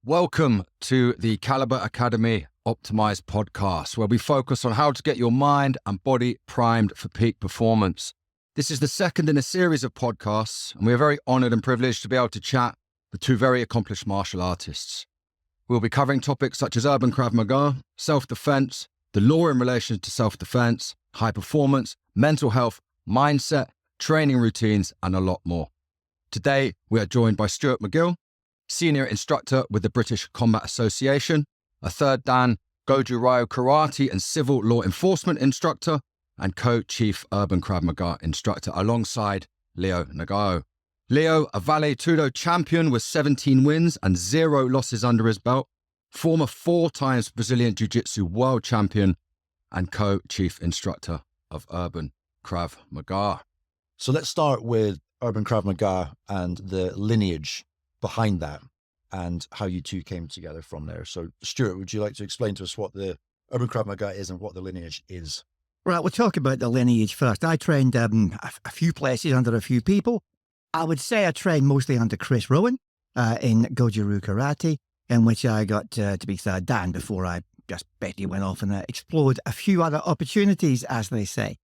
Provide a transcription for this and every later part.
Welcome to the Kalibre Academy Optimized podcast, where we focus on how to get your mind and body primed for peak performance. This is the second in a series of podcasts, and we are very honored and privileged to be able to chat with two very accomplished martial artists. We'll be covering topics such as Urban Krav Maga, self-defense, the law in relation to self-defense, high performance, mental health, mindset, training routines, and a lot more. Today, we are joined by Stuart McGill, Senior Instructor with the British Combat Association, a third Dan Goju Ryu Karate and Civil Law Enforcement Instructor, and Co-Chief Urban Krav Maga Instructor, alongside Leo Negao. Leo, a Vale Tudo champion with 17 wins and 0 losses under his belt, former 4 times Brazilian Jiu Jitsu World Champion, and Co-Chief Instructor of Urban Krav Maga. So let's start with Urban Krav Maga and the lineage behind that and how you two came together from there. So Stuart, would you like to explain to us what the Urban Krav Maga is and what the lineage is? Right, we'll talk about the lineage first. I trained a few places under a few people. I would say I trained mostly under Chris Rowan in Goju Ryu Karate, in which I got to be third Dan before I just basically went off and explored a few other opportunities, as they say.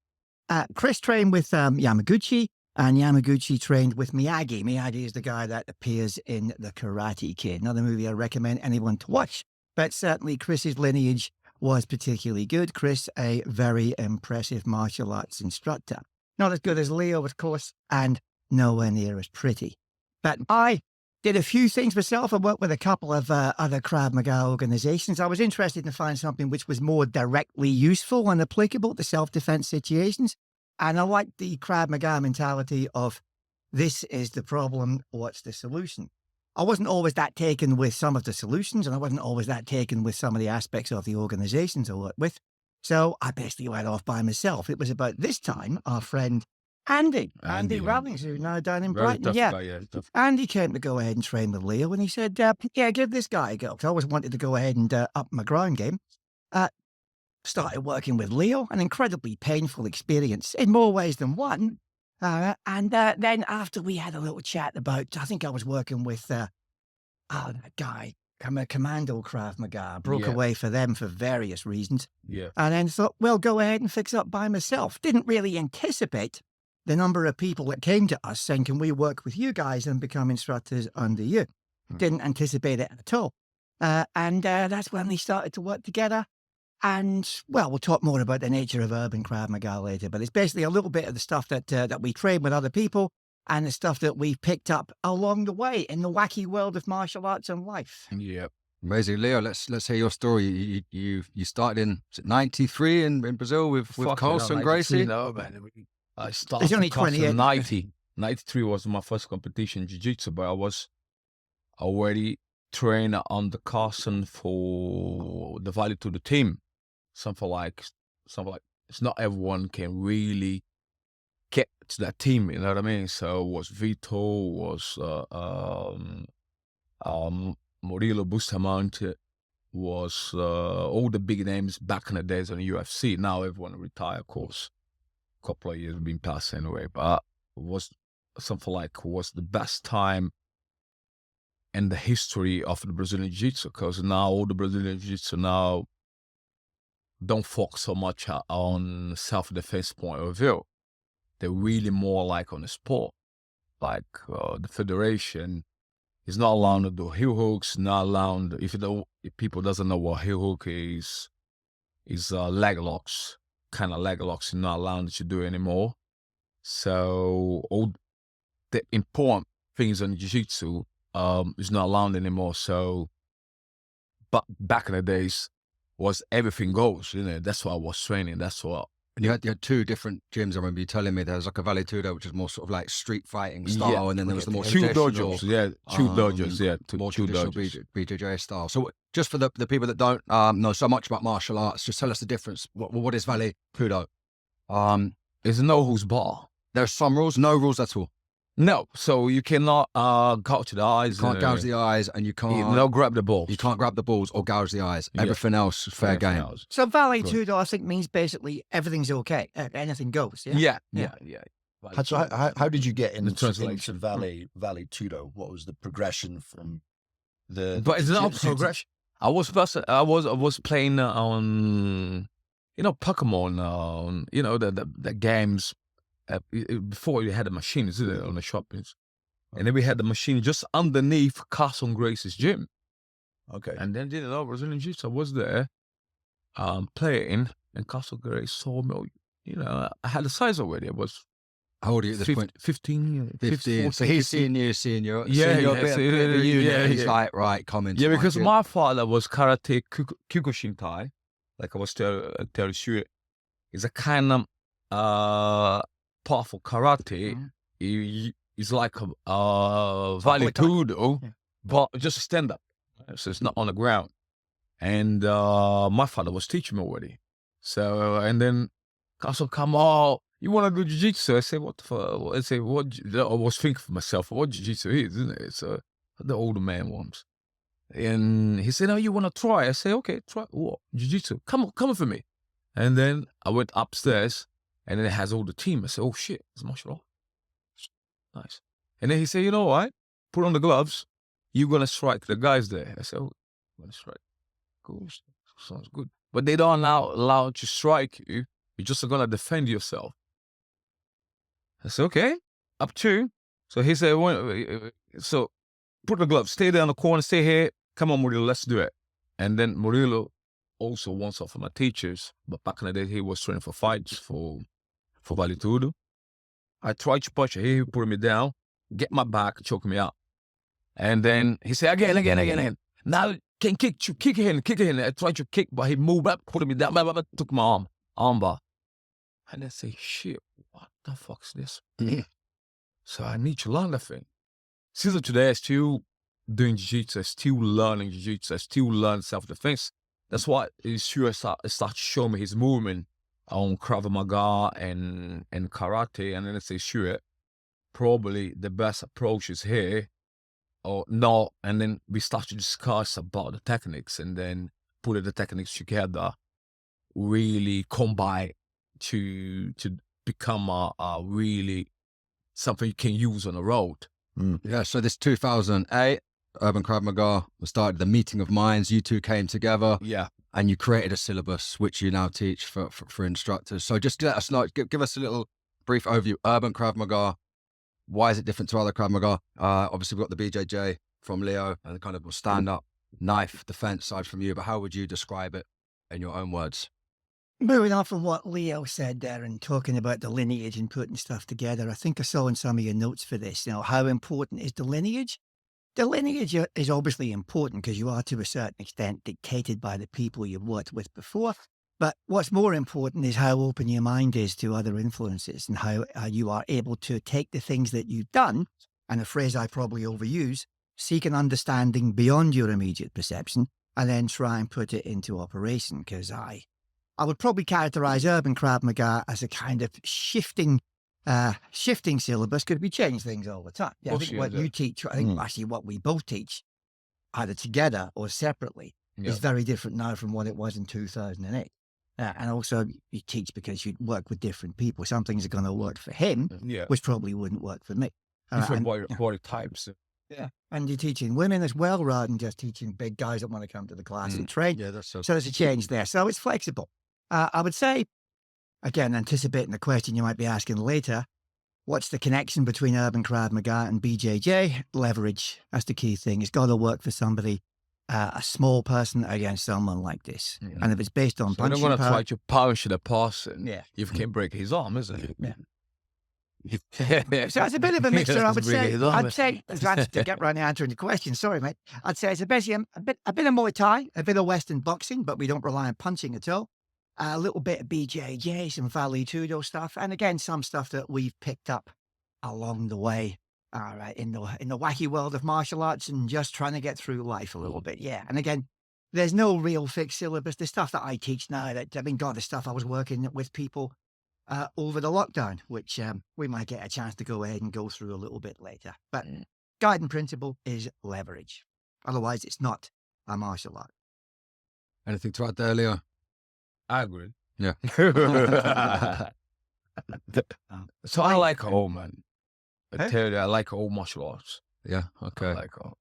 Chris trained with Yamaguchi, and Yamaguchi trained with Miyagi. Miyagi is the guy that appears in The Karate Kid, another movie I recommend anyone to watch. But certainly Chris's lineage was particularly good. Chris, a very impressive martial arts instructor. Not as good as Leo, of course, and nowhere near as pretty. But I did a few things myself. I worked with a couple of other Krav Maga organizations. I was interested to find something which was more directly useful and applicable to self-defense situations. And I liked the Krav Maga mentality of, this is the problem, what's the solution? I wasn't always that taken with some of the solutions, and I wasn't always that taken with some of the aspects of the organizations I worked with. So I basically went off by myself. It was about this time, our friend Andy Rawlings, who's now down in Brighton. Tough. Andy came to go ahead and train with Leo, and he said, give this guy a go. Because I always wanted to go ahead and up my ground game. Started working with Leo, an incredibly painful experience in more ways than one. And then after we had a little chat about, I think I was working with that guy, Commando Krav Maga, broke away for them for various reasons. Yeah. And then thought, well, go ahead and fix up by myself. Didn't really anticipate the number of people that came to us saying, can we work with you guys and become instructors under you? Didn't anticipate it at all. And that's when we started to work together. And, well, we'll talk more about the nature of Urban Krav Maga later, but it's basically a little bit of the stuff that we train with other people and the stuff that we picked up along the way in the wacky world of martial arts and life. Yeah. Amazing. Leo, let's hear your story. You started in, was it 93 in Brazil with Carlson Gracie? No, man. I started It's only 28. in 90. 93 was my first competition in Jiu Jitsu, but I was already trained under Carlson for the Vale Tudo team. Something like it's not everyone can really get to that team, you know what I mean? So it was Vito, was Murilo Bustamante, was all the big names back in the days on the UFC. Now everyone retired, of course. A couple of years have been passed anyway, but it was something like was the best time in the history of the Brazilian Jiu-Jitsu, because now all the Brazilian Jiu-Jitsu now don't focus so much on self-defense point of view. They're really more like on the sport. Like the federation is not allowed to do heel hooks, not allowed, if people doesn't know what heel hook is leg locks, kind of leg locks, you're not allowed to do anymore. So all the important things on Jiu-Jitsu is not allowed anymore. So, but back in the days, was everything goes, you know, that's what I was training, that's what. And you had 2 different gyms. I remember you telling me there was like a Vale Tudo, which is more sort of like street fighting style, and then there was the more traditional... Two dojos, more two traditional dojos. BJJ style. So just for the people that don't know so much about martial arts, just tell us the difference. What is Vale Tudo? It's no who's bar. There's some rules, no rules at all. No, so you cannot gouge the eyes. You can't gouge the eyes, and you can't... No, grab the balls. You can't grab the balls or gouge the eyes. Everything else is fair game. So Vale Tudo, I think, means basically everything's okay. Anything goes. Yeah. How did you get into translation. Vale Tudo? What was the progression from But it's not progression. I was playing on, Pokemon, the games. Before you had the machines on the shoppings, and then we had the machine just underneath Carson Grace's gym. Okay. And then Brazilian Jiu-Jitsu, I was there, playing, and Carson Grace saw me. I had the size already. I was. How old are you at this point? 15. 15. So he's seeing you, Yeah, he's like, right, come into because gym. my father was karate Kyokushinkai, like I was telling you. It's a kind of powerful karate. It's like a Vale Tudo, but just stand up. So it's not on the ground. And my father was teaching me already. So, and then Castle come out. You want to do jiu-jitsu? I say, what the fuck? I say, what? I was thinking for myself, what jiu-jitsu is, isn't it? It's the older man wants. And he said, oh, you want to try? I say, okay, try what? Jiu-jitsu. Come for me. And then I went upstairs, and then it has all the team. I said, oh shit, it's martial art. Nice. And then he said, you know what? Put on the gloves. You're going to strike the guys there. I said, oh, I'm going to strike. Cool. Sounds good. But they don't allow to strike you. You're just going to defend yourself. I said, okay, up to you. So he said, so put the gloves, stay there in the corner, stay here. Come on, Murillo, let's do it. And then Murillo also once off of my teachers, but back in the day, he was training for fights for Vale Tudo. I tried to punch him, he put me down, get my back, choke me out. And then he said, again. Now, can kick him. I tried to kick, but he moved up, put me down, took my armbar. And I say, shit, what the fuck's this? So I need to learn that thing. Since today, I still doing jiu-jitsu, I still learning jiu-jitsu, I still learn self-defense. That's why Stuart started to show me his movement on Krav Maga and karate. And then I say, Stuart, probably the best approach is here or no. And then we start to discuss about the techniques and then put the techniques together, really combine to become a really something you can use on the road. Yeah, so this 2008, Urban Krav Maga started the meeting of minds. You two came together. Yeah. And you created a syllabus, which you now teach for instructors. So just let us know, give us a little brief overview. Urban Krav Maga, why is it different to other Krav Maga? Obviously, we've got the BJJ from Leo and the kind of stand-up knife defense side from you, but how would you describe it in your own words? Moving on from what Leo said there and talking about the lineage and putting stuff together, I think I saw in some of your notes for this, how important is the lineage? The lineage is obviously important because you are to a certain extent dictated by the people you've worked with before. But what's more important is how open your mind is to other influences and how you are able to take the things that you've done, and a phrase I probably overuse, seek an understanding beyond your immediate perception and then try and put it into operation. Because I would probably characterize Urban Krav Maga as a kind of shifting syllabus, because we change things all the time. Yeah, I think what you teach, I think actually what we both teach, either together or separately, is very different now from what it was in 2008. And also you teach because you work with different people. Some things are going to work for him, which probably wouldn't work for me. Different body types. Yeah. And you're teaching women as well, rather than just teaching big guys that want to come to the class and train. Yeah, that's so there's a change there. So it's flexible. I would say, again, anticipating the question you might be asking later, what's the connection between Urban Krav Maga and BJJ? Leverage. That's the key thing. It's got to work for somebody, a small person against someone like this. And if it's based on punching power... I'm going to try to punch the person. Yeah. You can break his arm, isn't it? Yeah. So it's a bit of a mixture, I would say. To get around to answering the question, sorry, mate. I'd say it's a bit of Muay Thai, a bit of Western boxing, but we don't rely on punching at all. A little bit of BJJ, some Vale Tudo stuff, and again, some stuff that we've picked up along the way, in the wacky world of martial arts and just trying to get through life a little bit. Yeah. And again, there's no real fixed syllabus. The stuff that I teach now, the stuff I was working with people over the lockdown, which we might get a chance to go ahead and go through a little bit later. But guiding principle is leverage. Otherwise, it's not a martial art. Anything to add there, Leo? I agree. Yeah. So I like all, man. I tell you, I like all martial arts. Yeah. Okay. I like all.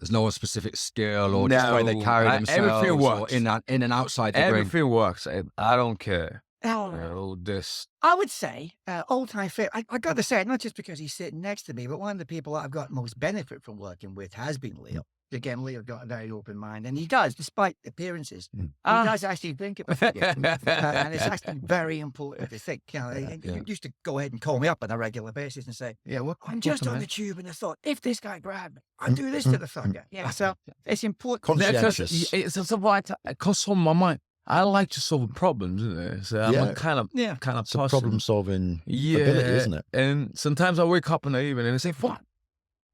There's no specific skill or just the way they carry themselves. Everything works. Or in and outside the ring. Everything works. I don't care. Oh, This. I would say all-time favorite. I got to say it, not just because he's sitting next to me, but one of the people that I've got most benefit from working with has been Leo. Again, Leo got a very open mind, and he does, despite appearances. He does actually think about it. And it's actually very important to think. You know, he used to go ahead and call me up on a regular basis and say, I'm just on the tube, and I thought, if this guy grabbed me, I'd do this to the fucker. Yeah, so it's important. Conscientious. It's about because on my mind. I like to solve problems, isn't it? So I'm a kind of It's a person. problem-solving ability, isn't it? And sometimes I wake up in the evening and I say, "What?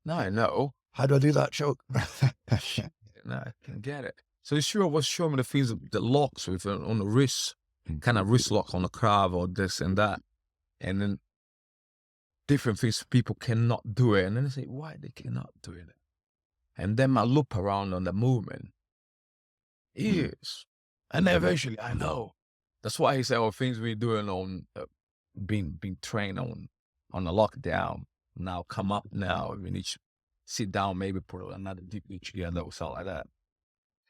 Now I know. How do I do that choke? Now I can get it." So Stuart was showing me the things, the locks with on the wrist, kind of wrist lock on the Krav or this and that, and then different things people cannot do it, and then I say, "Why they cannot do it?" And then I loop around on the movement. Yes. And eventually, I know. That's why he said, "Oh, things we're doing on being trained on the lockdown now come up now. We need to sit down, maybe put another deep together or something like that."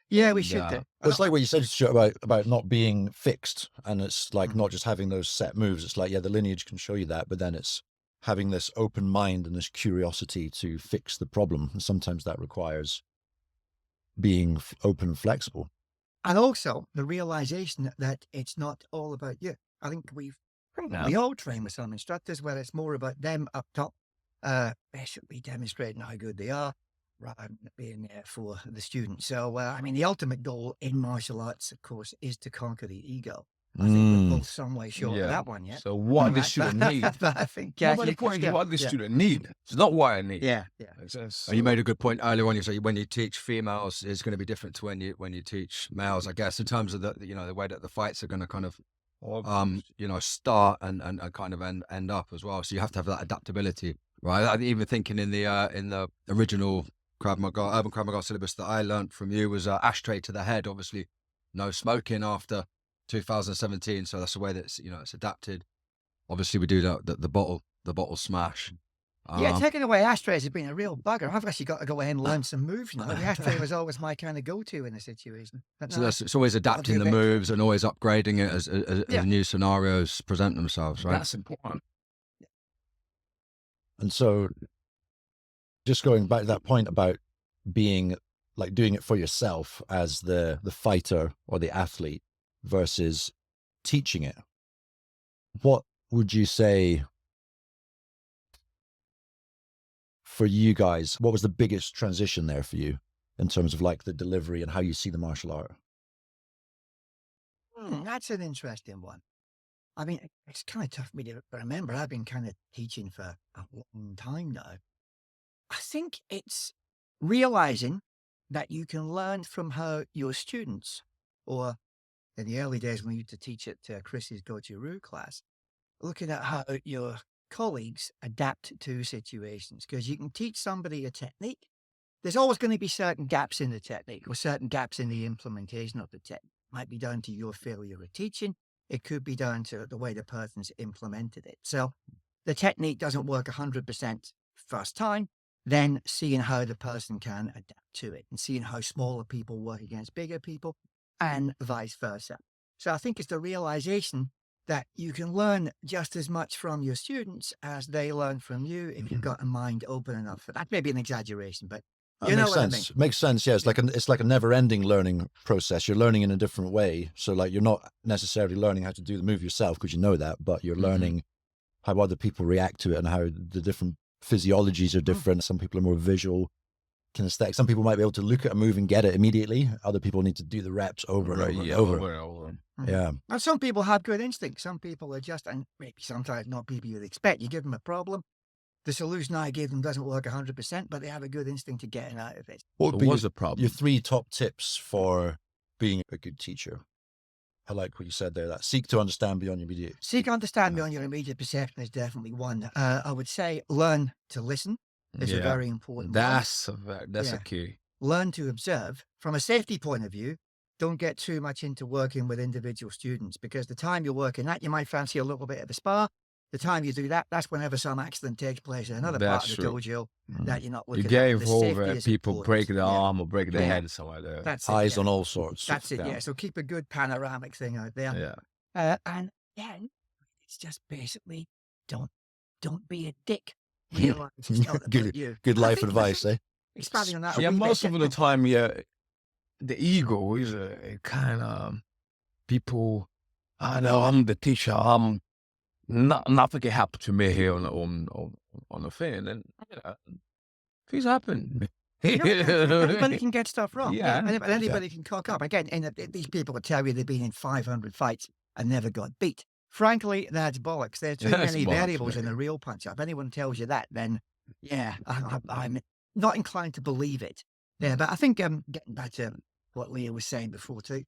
Yeah, we should do. Well, it's like what you said, Stuart, about not being fixed, and it's like not just having those set moves. It's like, the lineage can show you that, but then it's having this open mind and this curiosity to fix the problem. And sometimes that requires being open and flexible. And also the realization that it's not all about you. I think we all train with some instructors where it's more about them up top. They should be demonstrating how good they are rather than being there for the student. So, I mean, the ultimate goal in martial arts, of course, is to conquer the ego. I think we're both some way short of that one yet. So what the student need? I think, No, but the point is what the student need. It's not what I need. Yeah. It's just, And you made a good point earlier on. You say when you teach females, it's going to be different to when you teach males, I guess, in terms of the way that the fights are going to kind of start and kind of end up as well. So you have to have that adaptability, right? I even thinking in the original Krav Maga, Urban Krav Maga syllabus that I learned from you was ashtray to the head. Obviously, no smoking after 2017. So that's the way that it's adapted. Obviously, we do the bottle smash. Taking away ashtrays has been a real bugger. I've actually got to go ahead and learn some moves now. The ashtray was always my kind of go-to in a situation. So it's always adapting the moves and always upgrading it as new scenarios present themselves, right? That's important. And so just going back to that point about being like doing it for yourself as the fighter or the athlete versus teaching it, what would you say for you guys? What was the biggest transition there for you in terms of like the delivery and how you see the martial art? That's an interesting one. I mean, it's kind of tough for me to remember. I've been kind of teaching for a long time now. I think it's realizing that you can learn from how your students, or in the early days when we used to teach at Chris's Go-To class, looking at how your colleagues adapt to situations. Because you can teach somebody a technique. There's always going to be certain gaps in the technique or certain gaps in the implementation of the technique. It might be down to your failure of teaching. It could be down to the way the person's implemented it. So the technique doesn't work 100% first time, then seeing how the person can adapt to it and seeing how smaller people work against bigger people and vice versa. So I think it's the realization that you can learn just as much from your students as they learn from you if you've got a mind open enough for that. Maybe an exaggeration, but you know what I mean. Makes sense. Yeah, it's like a never-ending learning process. You're learning in a different way. So like you're not necessarily learning how to do the move yourself because you know that, but you're learning how other people react to it and how the different physiologies are different. Some people are more visual, kinesthetic. Some people might be able to look at a move and get it immediately. Other people need to do the reps over and over. Yeah. And some people have good instincts. Some people are just, and maybe sometimes not people you'd expect. You give them a problem. The solution I gave them doesn't work 100%, but they have a good instinct to getting out of it. What would be the problem? Your 3 top tips for being a good teacher? I like what you said there, that seek to understand beyond your immediate. Seek to understand beyond your immediate perception is definitely one. I would say learn to listen is a very important one. That's a key. Learn to observe. From a safety point of view, don't get too much into working with individual students because the time you're working at, you might fancy a little bit of a spar. the time you do that, that's whenever some accident takes place in another part of the dojo that you're not You looking get at. The involved safety is people important. break their Yeah. arm or break their Yeah. head somewhere there. That's Eyes it. on all sorts. That's it. Yeah. So keep a good panoramic thing out there. Yeah. And yeah, it's just basically don't be a dick. Realize it's not about you. Good I life think advice, eh? Expanding on that. Yeah, most of the time, the ego is a kind of people. I know I'm the teacher. I'm nothing can happen to me here on the thing, and things happen. Anybody can get stuff wrong. Yeah. Anybody can cock up. Again, these people will tell you they've been in 500 fights and never got beat. Frankly, that's bollocks. There are too many variables in the real punch-up. If anyone tells you that, then yeah, I'm not inclined to believe it. Yeah, but I think getting back to what Leo was saying before too,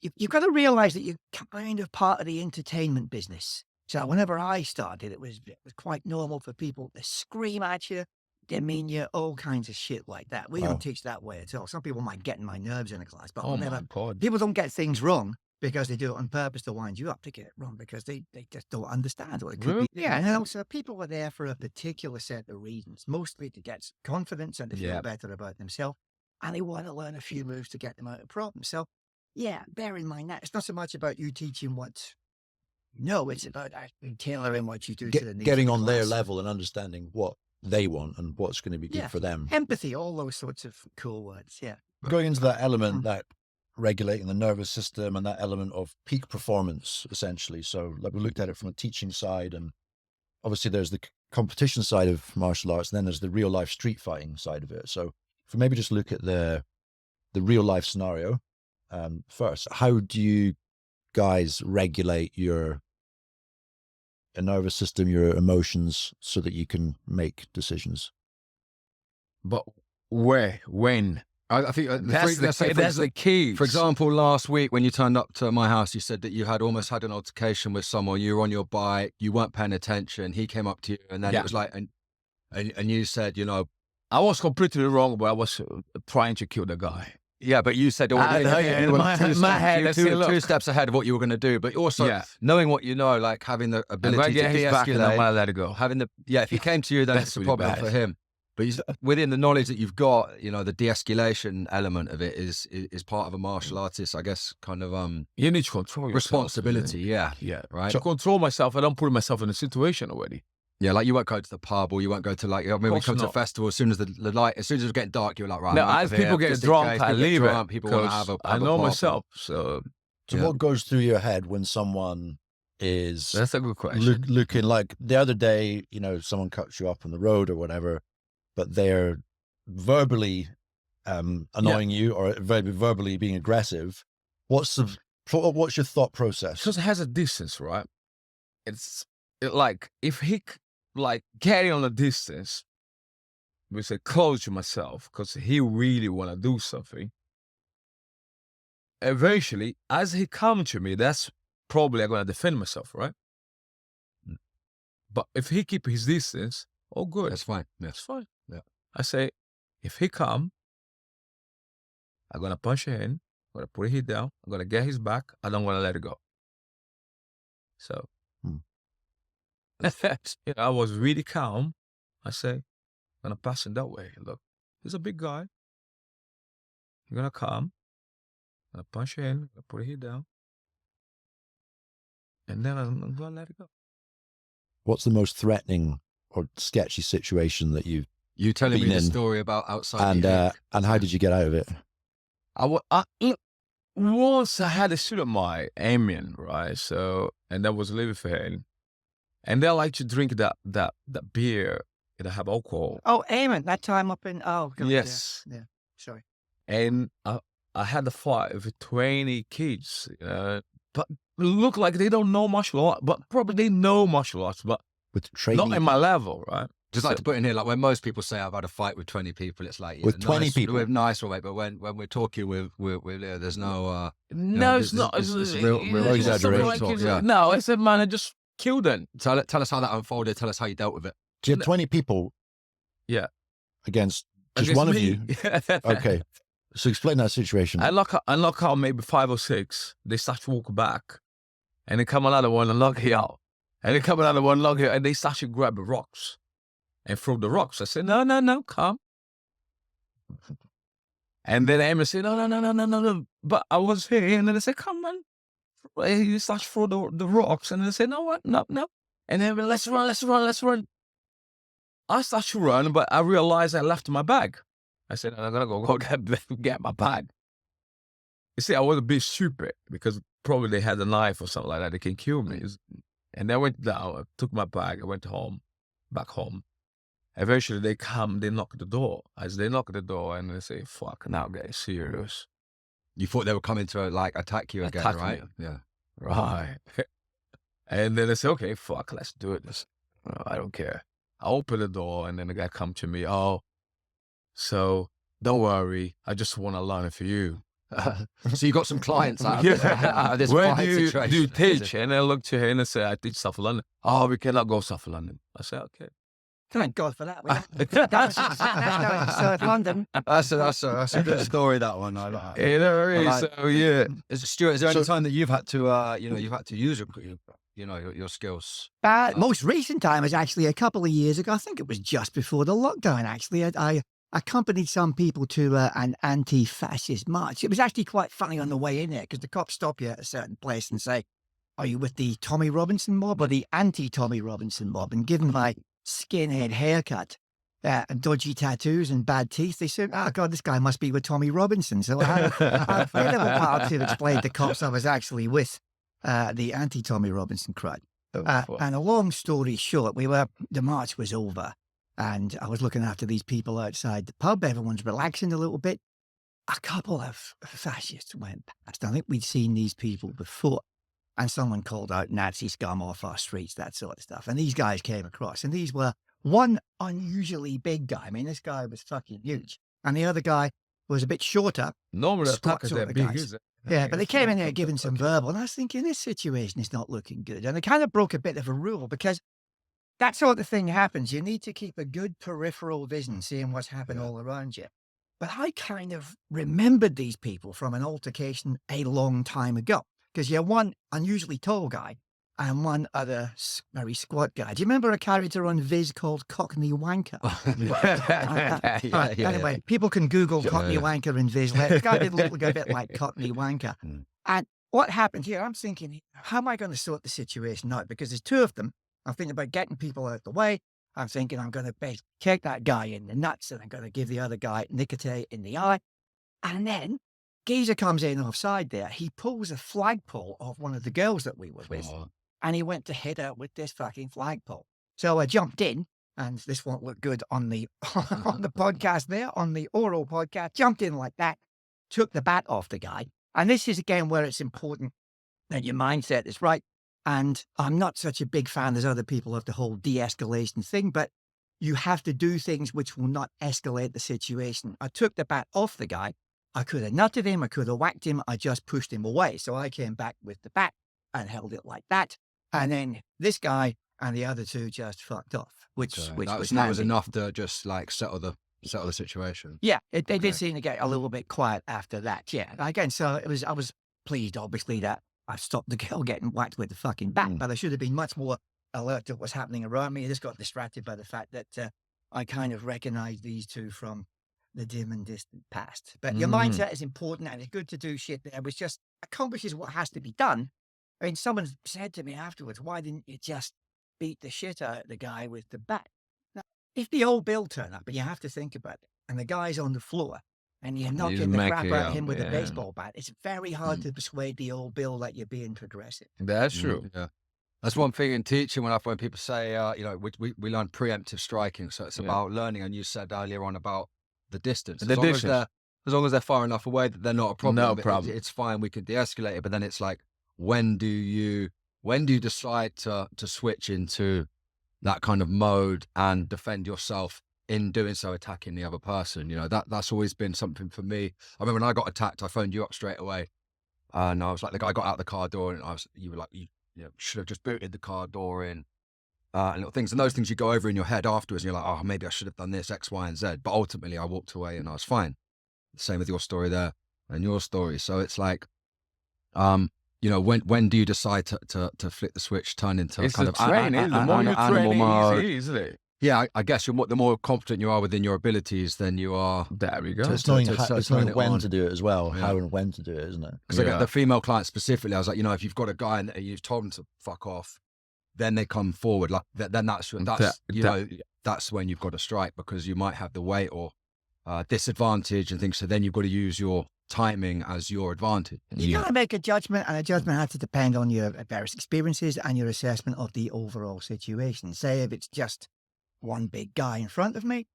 you've got to realize that you're kind of part of the entertainment business. So whenever I started, it was quite normal for people to scream at you, demean you, all kinds of shit like that. We don't teach that way at all. Some people might get in my nerves in a class, but people don't get things wrong because they do it on purpose to wind you up. To get it wrong because they just don't understand what it could be. Yeah, and also people are there for a particular set of reasons, mostly to get confidence and to feel better about themselves. And they want to learn a few moves to get them out of problems. So yeah, bear in mind that it's not so much about you teaching what it's about actually tailoring what you do to the needs Getting of the on their class. level and understanding what they want and what's going to be good for them. Empathy, all those sorts of cool words. Yeah. Going into that element, that regulating the nervous system and that element of peak performance, essentially. So like we looked at it from a teaching side, and obviously there's the competition side of martial arts, and then there's the real life street fighting side of it. So if we maybe just look at the real life scenario first, how do you guys regulate your nervous system, your emotions, so that you can make decisions? But where, when? I think That's the key. For example, last week when you turned up to my house, you said that you had almost had an altercation with someone. You were on your bike, you weren't paying attention. He came up to you, and then it was like, and you said, I was completely wrong, but I was trying to kill the guy. Yeah, but you said you were two steps ahead of what you were going to do. But also knowing what you know, like having the ability to de-escalate. I'm gonna let it go. If he came to you, then it's a problem for him. But within the knowledge that you've got, the de-escalation element of it is part of a martial artist, I guess, kind of you need to control yourself. Responsibility. Yeah, right. To control myself, I don't put myself in a situation already. Yeah, like you won't go to the pub, or you won't go to we come to a festival. As soon as the light, as soon as it's getting dark, you're like, right. No, as people get drunk, I leave it. People want to have a I know myself. So what goes through your head when someone is? That's a good question. Looking like the other day, someone cuts you up on the road or whatever, but they're verbally annoying you or verbally being aggressive. What's your thought process? Because it has a distance, right? It's like if he getting on a distance, we say close to myself because he really want to do something. Eventually, as he come to me, that's probably I'm going to defend myself, right? But if he keep his distance, oh good. That's fine. That's fine. Yeah. I say, if he come, I'm going to punch him in, I'm going to put his down, I'm going to get his back, I don't want to let it go. So, I was really calm. I say, I'm going to pass him that way. Look, he's a big guy. You're going to come, I'm going to punch him in, I'm going to put his down, and then I'm going to let it go. What's the most threatening or sketchy situation that you've You telling me been the in, story about outside and how did you get out of it? Once I had a student of mine, Amian, right? So, and that was living for him. And they like to drink that beer that have alcohol. Oh, Amian, that time up in, God, yes. Yeah, sorry. And I had a fight with 20 kids, but look like they don't know martial arts, but probably they know martial arts, but with training, not in my level, right? Just like to put in here, like when most people say I've had a fight with 20 people, it's like with 20 people, with nice way. But when we're talking with Leo, there's no. It's not. It's real exaggeration. No, I said, man, I just killed them. Tell us how that unfolded. Tell us how you dealt with it. Do you have 20 people? Yeah. Against one of you? Okay. So explain that situation. I knock out maybe 5 or 6. They start to walk back, and then come another one and knock it out. And they come out of one log here, and they start to grab the rocks and throw the rocks. I said, no, come. And then Amos said, no. But I was here, and then they said, come on. You start to throw the rocks, and they said, no. And then let's run. I start to run, but I realized I left my bag. I said, I'm gonna go get my bag. You see, I was a bit stupid because probably they had a knife or something like that. They can kill me. And I went down, I took my bag, I went back home. Eventually they come, they knock at the door. As they knock at the door and they say, fuck, now getting serious. You thought they were coming to attack you again, right? Me. Yeah. Right. And then they say, okay, fuck, let's do it. I don't care. I open the door and then the guy come to me, so don't worry, I just want to learn it for you. So you got some clients out of this Where fight do you situation. teach? And I looked to him and said, I teach South London. Oh, we cannot go South London. I said, okay. Thank God for that. That's South London. That's a good story, that one. I like it. You know what I mean? So yeah. Stuart, is there any time that you've had to, you've had to use your skills? Most recent time was actually a couple of years ago. I think it was just before the lockdown, actually. I accompanied some people to an anti-fascist march. It was actually quite funny on the way in there because the cops stop you at a certain place and say, are you with the Tommy Robinson mob or the anti-Tommy Robinson mob? And given my skinhead haircut, dodgy tattoos and bad teeth, they said, oh God, this guy must be with Tommy Robinson. So I had a bit of a part to explain to cops I was actually with the anti-Tommy Robinson crowd. And a long story short, the march was over and I was looking after these people outside the pub. Everyone's relaxing a little bit. A couple of fascists went past. I think we'd seen these people before. And someone called out Nazi scum off our streets, that sort of stuff. And these guys came across and these were one unusually big guy. I mean, this guy was fucking huge. And the other guy was a bit shorter. Normally attackers that big, is it? Yeah, but they came in there giving some verbal, and I was thinking, this situation is not looking good. And they kind of broke a bit of a rule because that sort of thing happens. You need to keep a good peripheral vision, seeing what's happening all around you. But I kind of remembered these people from an altercation a long time ago because you're one unusually tall guy and one other very squat guy. Do you remember a character on Viz called Cockney Wanker? Anyway, people can Google Cockney Wanker and Viz. The guy did look a bit like Cockney Wanker. And what happened here, I'm thinking, how am I going to sort the situation out? Because there's two of them. I'm thinking about getting people out of the way. I'm thinking I'm going to kick that guy in the nuts and I'm going to give the other guy nicotine in the eye. And then Geezer comes in offside there. He pulls a flagpole off one of the girls that we were with. And he went to hit her with this fucking flagpole. So I jumped in, and this won't look good on the on the podcast there, on the oral podcast. Jumped in like that, took the bat off the guy. And this is again where it's important that your mindset is right. And I'm not such a big fan as other people of the whole de-escalation thing, but you have to do things which will not escalate the situation. I took the bat off the guy. I could have nutted him. I could have whacked him. I just pushed him away. So I came back with the bat and held it like that. And then this guy and the other two just fucked off, which was enough to just like settle the situation. Yeah, they did seem to get a little bit quiet after that. Yeah, again, so I was pleased, obviously, that I stopped the girl getting whacked with the fucking bat, but I should have been much more alert to what was happening around me. I just got distracted by the fact that I kind of recognized these two from the dim and distant past. But your mindset is important, and it's good to do shit that which just accomplishes what has to be done. I mean, someone said to me afterwards, why didn't you just beat the shit out of the guy with the bat? Now, if the old Bill turned up, and you have to think about it, and the guy's on the floor, and you're knocking the crap out of him with a baseball bat, it's very hard to persuade the old Bill that you're being progressive. That's true. Yeah. That's one thing in teaching when people say, we learn preemptive striking. So it's about learning. And you said earlier on about the distance. As long as they're far enough away that they're not a problem. No problem. It's fine. We can de-escalate it. But then it's like, when do you decide to switch into that kind of mode and defend yourself, in doing so attacking the other person? That's always been something for me. I remember when I got attacked, I phoned you up straight away, and I was like, the guy got out the car door, and you were like, you should have just booted the car door in, and little things, and those things you go over in your head afterwards, and you're like, oh, maybe I should have done this X, Y, and Z. But ultimately, I walked away and I was fine. Same with your story there and your story. So it's like, you know, when do you decide to flip the switch, turn into It's kind the of training. The more you animal train, mode? easy, isn't it? Yeah, I guess the more confident you are within your abilities, then you are. There we go. So it's knowing, it's knowing turn it when on. to do it as well, Yeah. how and when to do it, isn't it? Because I get the female client specifically, I was like, you know, if you've got a guy and you've told him to fuck off, then they come forward. Like then that's that's when you've got to strike, because you might have the weight or disadvantage and things. So then you've got to use your timing as your advantage. You got to make a judgment, and a judgment has to depend on your various experiences and your assessment of the overall situation. Say if it's just one big guy in front of me,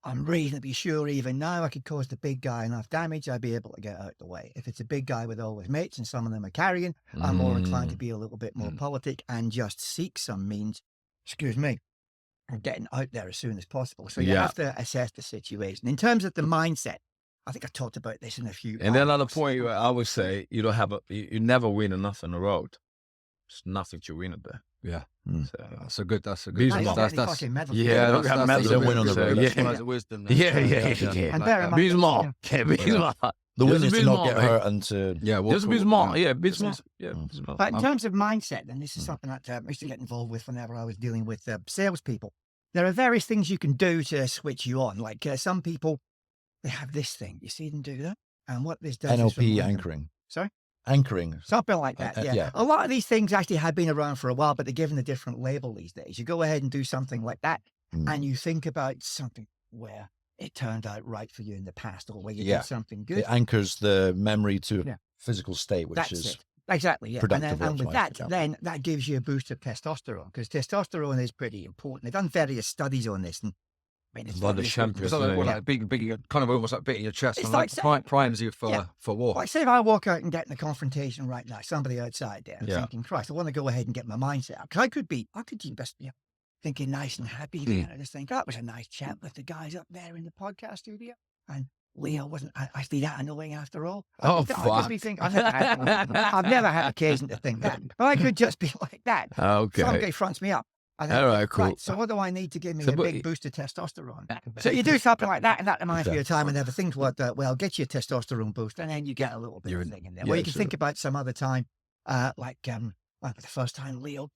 I'm reasonably sure even now I could cause the big guy enough damage, I'd be able to get out the way. If it's a big guy with all his mates and some of them are carrying, I'm more inclined to be a little bit more politic and just seek some means, of getting out there as soon as possible. So you have to assess the situation. In terms of the mindset, I think I've talked about this in a few. And then another point, I would say, you don't have you never win enough on the road. There's nothing to win there. Yeah, so, that's a good. That's Yeah, that's don't win on the road. That's one of the wisdom. Yeah. And bear in mind, Be smart. Be smart. The win is be to not smart, get mate. hurt and to Just be smart. Yeah, be smart. Yeah, be smart. But in terms of mindset, and this is something that I used to get involved with whenever I was dealing with salespeople, there are various things you can do to switch you on. Like some people, they have this thing. You see them do that? And what this does is NLP anchoring. Sorry? Anchoring. Something like that, yeah. A lot of these things actually have been around for a while, but they're given a different label these days. You go ahead and do something like that, and you think about something where it turned out right for you in the past, or where you did something good. It anchors the memory to a physical state, which That's is it. Exactly, yeah. productive. And with that, then that gives you a boost of testosterone, because testosterone is pretty important. They've done various studies on this, and I mean, it's A lot of champions. It's like big, kind of almost like beating your chest. It's and like primes you for war. Like, say if I walk out and get in a confrontation right now, somebody outside there, thinking, Christ, I want to go ahead and get my mindset out. Because I could just be thinking nice and happy. You know, just think, that was a nice chat with the guys up there in the podcast studio. And Leo wasn't actually that annoying after all. Oh, I've never had occasion to think that. But I could just be like that. Okay. Somebody fronts me up. I think, All right, cool. Right, so what do I need to give me a big boost of testosterone? So you do something like that, and that reminds me of a time and never think what, get you a testosterone boost, and then you get a little bit of thing in there. Or you can think about some other time, like the first time Leo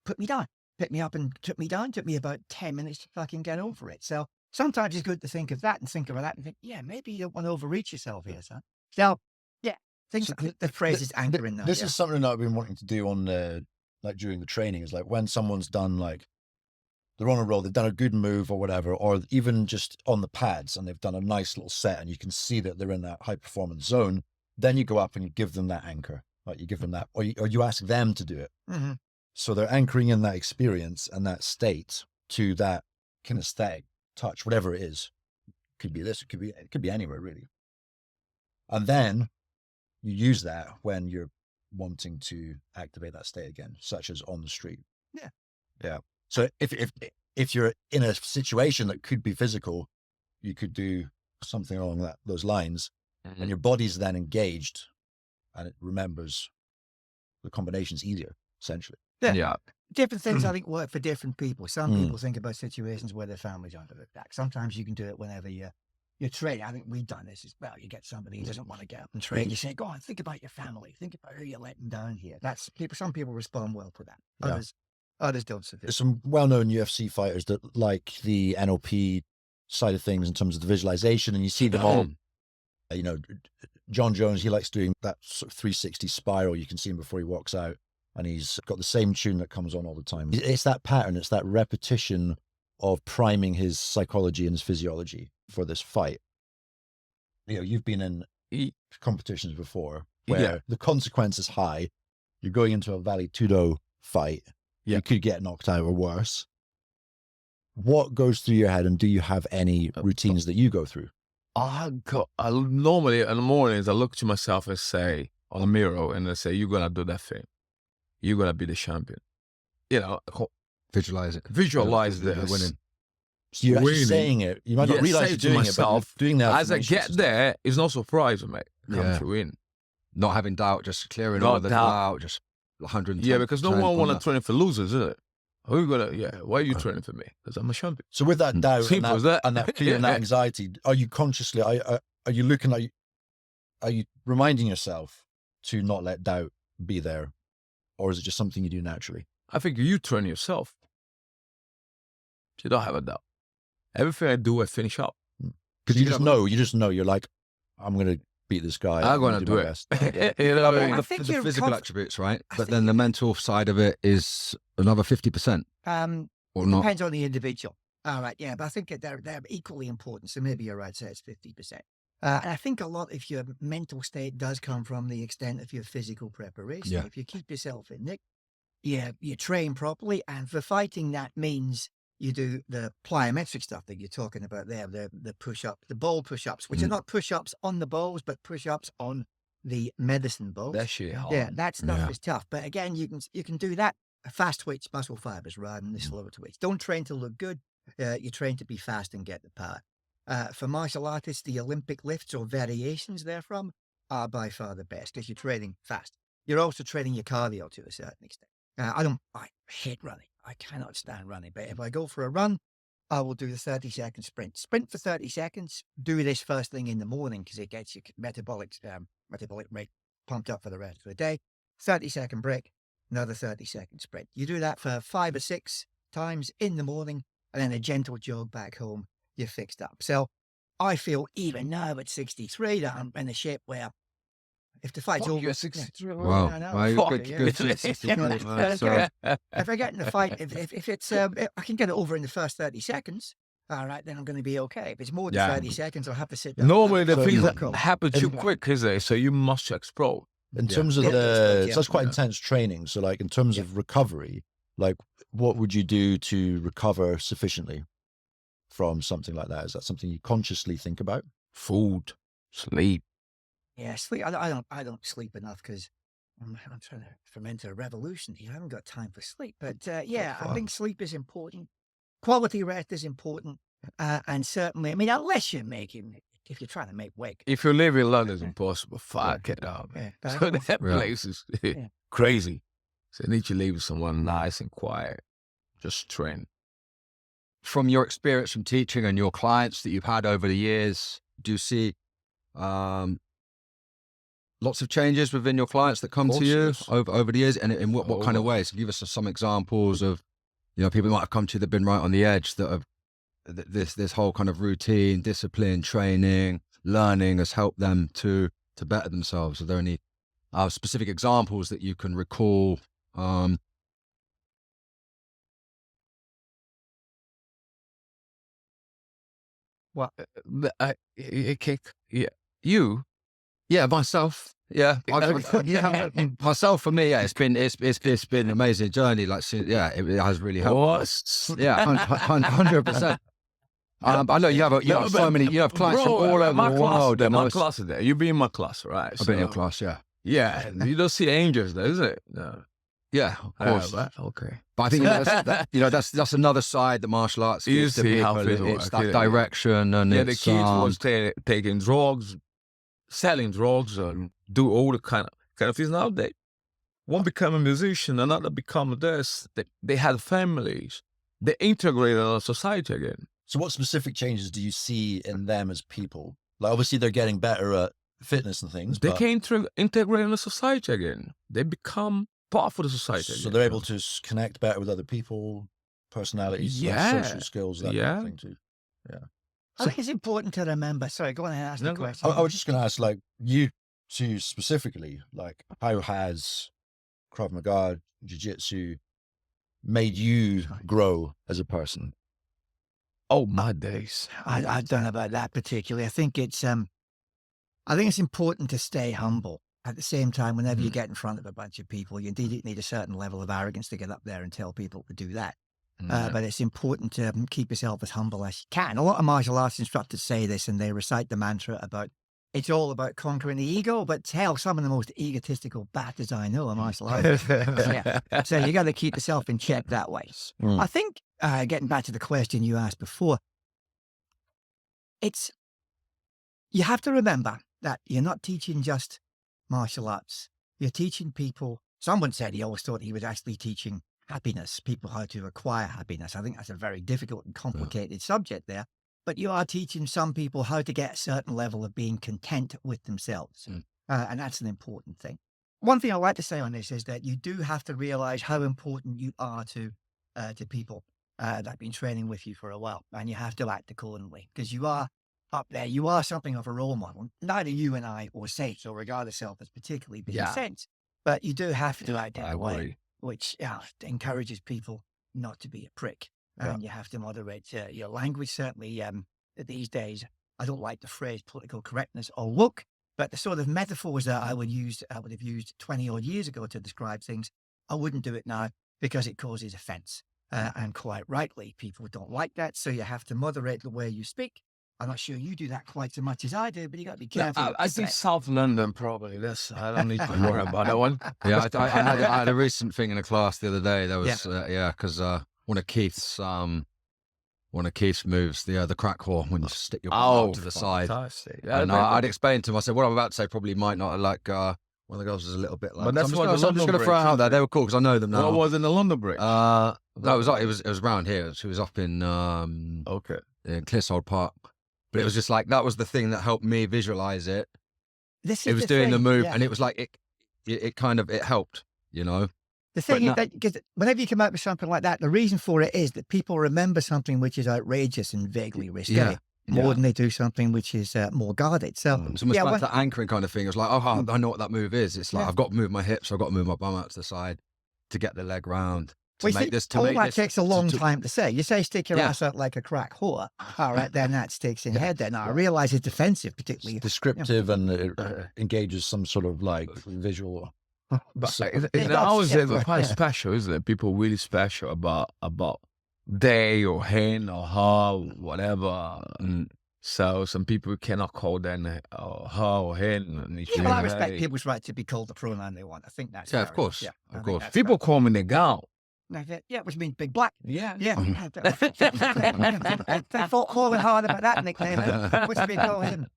put me down, picked me up and took me down. Took me about 10 minutes to fucking get over it. So sometimes it's good to think of that and think about that and think, maybe you don't want to overreach yourself here, son. So, the phrase is anchoring now. This is something that I've been wanting to do on like during the training, is like when someone's done, like they're on a roll, they've done a good move or whatever, or even just on the pads and they've done a nice little set and you can see that they're in that high performance zone, then you go up and you give them that anchor, like you give them that, or you ask them to do it. Mm-hmm. So they're anchoring in that experience and that state to that kinesthetic touch, whatever it is. Could be this, it could be anywhere really. And then you use that when you're wanting to activate that state again, such as on the street. Yeah. So if you're in a situation that could be physical, you could do something along those lines, and your body's then engaged, and it remembers the combinations easier, essentially. Yeah. Different things, I think, work for different people. Some people think about situations where their family's under attack. Sometimes you can do it whenever you're training. I think we've done this as well. You get somebody who doesn't want to get up and train. You say, go on, think about your family. Think about who you're letting down here. Some people respond well to that. Others don't. There's some well-known UFC fighters that like the NLP side of things in terms of the visualization, and you see them all. You know, John Jones, he likes doing that sort of 360 spiral. You can see him before he walks out, and he's got the same tune that comes on all the time. It's that pattern. It's that repetition of priming his psychology and his physiology for this fight. You know, you've been in competitions before where the consequence is high. You're going into a Vale Tudo fight. You could get knocked out or worse. What goes through your head, and do you have any routines that you go through? I normally in the mornings, I look to myself and say, on the mirror, and I say, you're going to do that thing. You're going to be the champion. You know, visualize it. Visualize this. Winning. So you're actually saying it. You might not realize you're doing it, but doing that. As I get there, it's no surprise, mate. Come to win. Not having doubt, just clearing all the doubt, just 110. Yeah, because no one want to train for losers, is it? Who are you gonna? Why are you training for me? Because I'm a champion. So with that doubt and that fear and that anxiety, are you consciously? Are you looking at? Are you reminding yourself to not let doubt be there? Or is it just something you do naturally? I think you train yourself. You don't have a doubt. Everything I do, I finish up. Because you just know, you're like, I'm going to beat this guy. I'm going to do my it. best. You know, I the think physical attributes, right? I But think then the mental side of it is another 50%. Or not. Depends on the individual. All right, yeah, but I think they're equally important. So maybe you're right, say it's 50%. And I think a lot of your mental state does come from the extent of your physical preparation. Yeah. If you keep yourself in nick, you train properly, and for fighting that means you do the plyometric stuff that you're talking about there, the push-up, the bowl push-ups, which are not push-ups on the bowls, but push-ups on the medicine bowls. that shit hard. Yeah, that stuff Yeah. is tough. But again, you can do that fast twitch muscle fibers rather than the slower twitch. Don't train to look good. You train to be fast and get the power. For martial artists, the Olympic lifts or variations therefrom are by far the best because you're training fast. You're also training your cardio to a certain extent. I hate running. I cannot stand running. But if I go for a run, I will do the 30-second sprint. Sprint for 30 seconds. Do this first thing in the morning because it gets your metabolic rate pumped up for the rest of the day. 30-second break, another 30-second sprint. You do that for 5 or 6 times in the morning, and then a gentle jog back home. You're fixed up. So I feel even now at 63 that I'm in a shape where if the fight's over, You're 63. Wow. I know. Well, Fuck good, it, yeah. good fit, 63. So, If I get in the fight, if it's I can get it over in the first 30 seconds. All right, then I'm going to be okay. If it's more than 30 seconds, I'll have to sit down. Normally the So- things Yeah. that happen too quick, is it? So you must explode. In Yeah. terms of Yeah, so yeah. that's quite Yeah. intense training. So like in terms of recovery, like what would you do to recover sufficiently from something like that? Is that something you consciously think about? Food, sleep. Yeah, sleep. I don't sleep enough because I'm trying to ferment a revolution here. I haven't got time for sleep. But yeah, I think sleep is important. Quality rest is important. And certainly, I mean, unless you're if you're trying to make weight. If you live in London, it's impossible. Fuck it up, man. Yeah, So that Yeah. place is crazy. So you need to live with someone nice and quiet. Just train. from your experience from teaching and your clients that you've had over the years, do you see lots of changes within your clients that come to course, you yes. over the years? And in what kind of ways? Give us some examples of, people who might have come to you that have been right on the edge, that have this whole kind of routine, discipline, training, learning has helped them to better themselves. Are there any specific examples that you can recall? What? You? Yeah, myself. Yeah, myself. For me, yeah, it's been an amazing journey. Like, it has really helped. What? Yeah, 100%. I know you have so many. You have clients from all over the world. My class is there. You be in my class, right? I've been in your class, yeah. Yeah, you don't see angels there, is it? No. Yeah, of course. Okay. But I think that's another side that martial arts You gives to see how people. it It's works, that yeah. direction, and Yeah, it's the kids was taking drugs, selling drugs, and do all the kind of things nowadays. One become a musician, another become this. They had families. They integrated in our society again. So what specific changes do you see in them as people? Like obviously they're getting better at fitness and things. They but, can integrate in the society again. They become part of the society so again. they're able to connect better with other people, personalities, like Yeah. social skills, that kind Yeah. of thing too. I think it's important to remember. Sorry, go on and ask the question. I was just going to ask, like, you two specifically, like, how has Krav Maga, Jiu Jitsu made you grow as a person? Oh, my days. I don't know about that particularly. I think it's important to stay humble. At the same time, whenever you get in front of a bunch of people, you need a certain level of arrogance to get up there and tell people to do that. But it's important to keep yourself as humble as you can. A lot of martial arts instructors say this, and they recite the mantra about it's all about conquering the ego. But hell, some of the most egotistical bastards I know are martial artists. So you got to keep yourself in check that way. I think, getting back to the question you asked before, you have to remember that you're not teaching just martial arts. You're teaching people. Someone said he always thought he was actually teaching happiness, people how to acquire happiness. I think that's a very difficult and complicated subject there. But you are teaching some people how to get a certain level of being content with themselves. And that's an important thing. one thing I like to say on this is that you do have to realize how important you are to people that have been training with you for a while, and you have to act accordingly because you are up there. You are something of a role model. Neither you and I or Sage or regard ourselves as particularly being sense, but you do have to act that way, which encourages people not to be a prick. And you have to moderate your language. Certainly, these days, I don't like the phrase political correctness or woke, but the sort of metaphors that I would have used 20 odd years ago to describe things, I wouldn't do it now because it causes offense. And quite rightly, people don't like that. So you have to moderate the way you speak. I'm not sure you do that quite so much as I do, but you got to be careful. I think South London probably. I don't need to worry about that one. Yeah, I had a recent thing in a class the other day. There was because one of Keith's moves, the crack whore, when you stick your bum out to the side. Yeah, and I'd explained to him, I said, what I'm about to say probably might not like. One of the girls was a little bit like. But that's I'm just going to throw it out there. They were cool because I know them now. What was in the London Bridge? No, it was around here. It was up in in Clissold Park. But it was just like that was the thing that helped me visualize it. It was doing the move, and it was like it kind of helped, you know. The thing is that because whenever you come out with something like that, the reason for it is that people remember something which is outrageous and vaguely risky more than they do something which is more guarded. So it's almost like that anchoring kind of thing. It was like, oh, I know what that move is. It's like I've got to move my hips, I've got to move my bum out to the side to get the leg round. That takes a long time to say. You say stick your ass out like a crack whore. All right, then that sticks in your head. Then I realize it's defensive, particularly it's descriptive, and it engages some sort of like visual. But it's quite special, isn't it? People really special about they or him or her, whatever. So some people cannot call them her or him. Well, I respect people's right to be called the pronoun they want. I think that's of course. Of course. People call me Negao. Which means big black. Yeah. I thought calling hard about that nickname. What's been called him?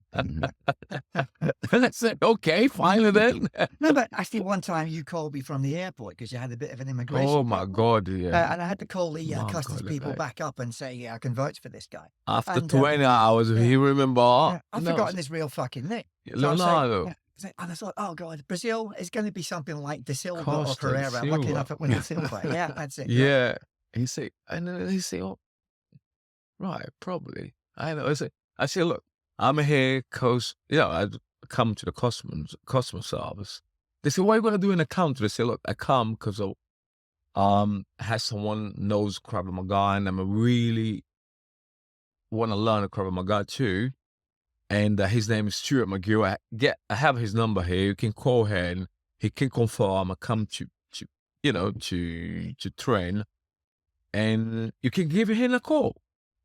That's it. Okay, finally then. No, but actually one time you called me from the airport because you had a bit of an immigration. Oh my God, yeah. And I had to call the customs people back up and say, I can vouch for this guy. After 20 hours, he remember. I've forgotten his real fucking name. And I thought, oh God, Brazil is going to be something like De Silva or Pereira. Looking up at De Silva. Yeah, that's it. Yeah. He said, and then he said, oh, right, probably. I know. I say, look, I'm here because, I come to the customer service. They say, what are you going to do in the counter? They say, look, I come because has someone knows Krav Maga, and I really want to learn Krav Maga too. And his name is Stuart McGill. I have his number here. You can call him. He can confirm I come to train, and you can give him a call.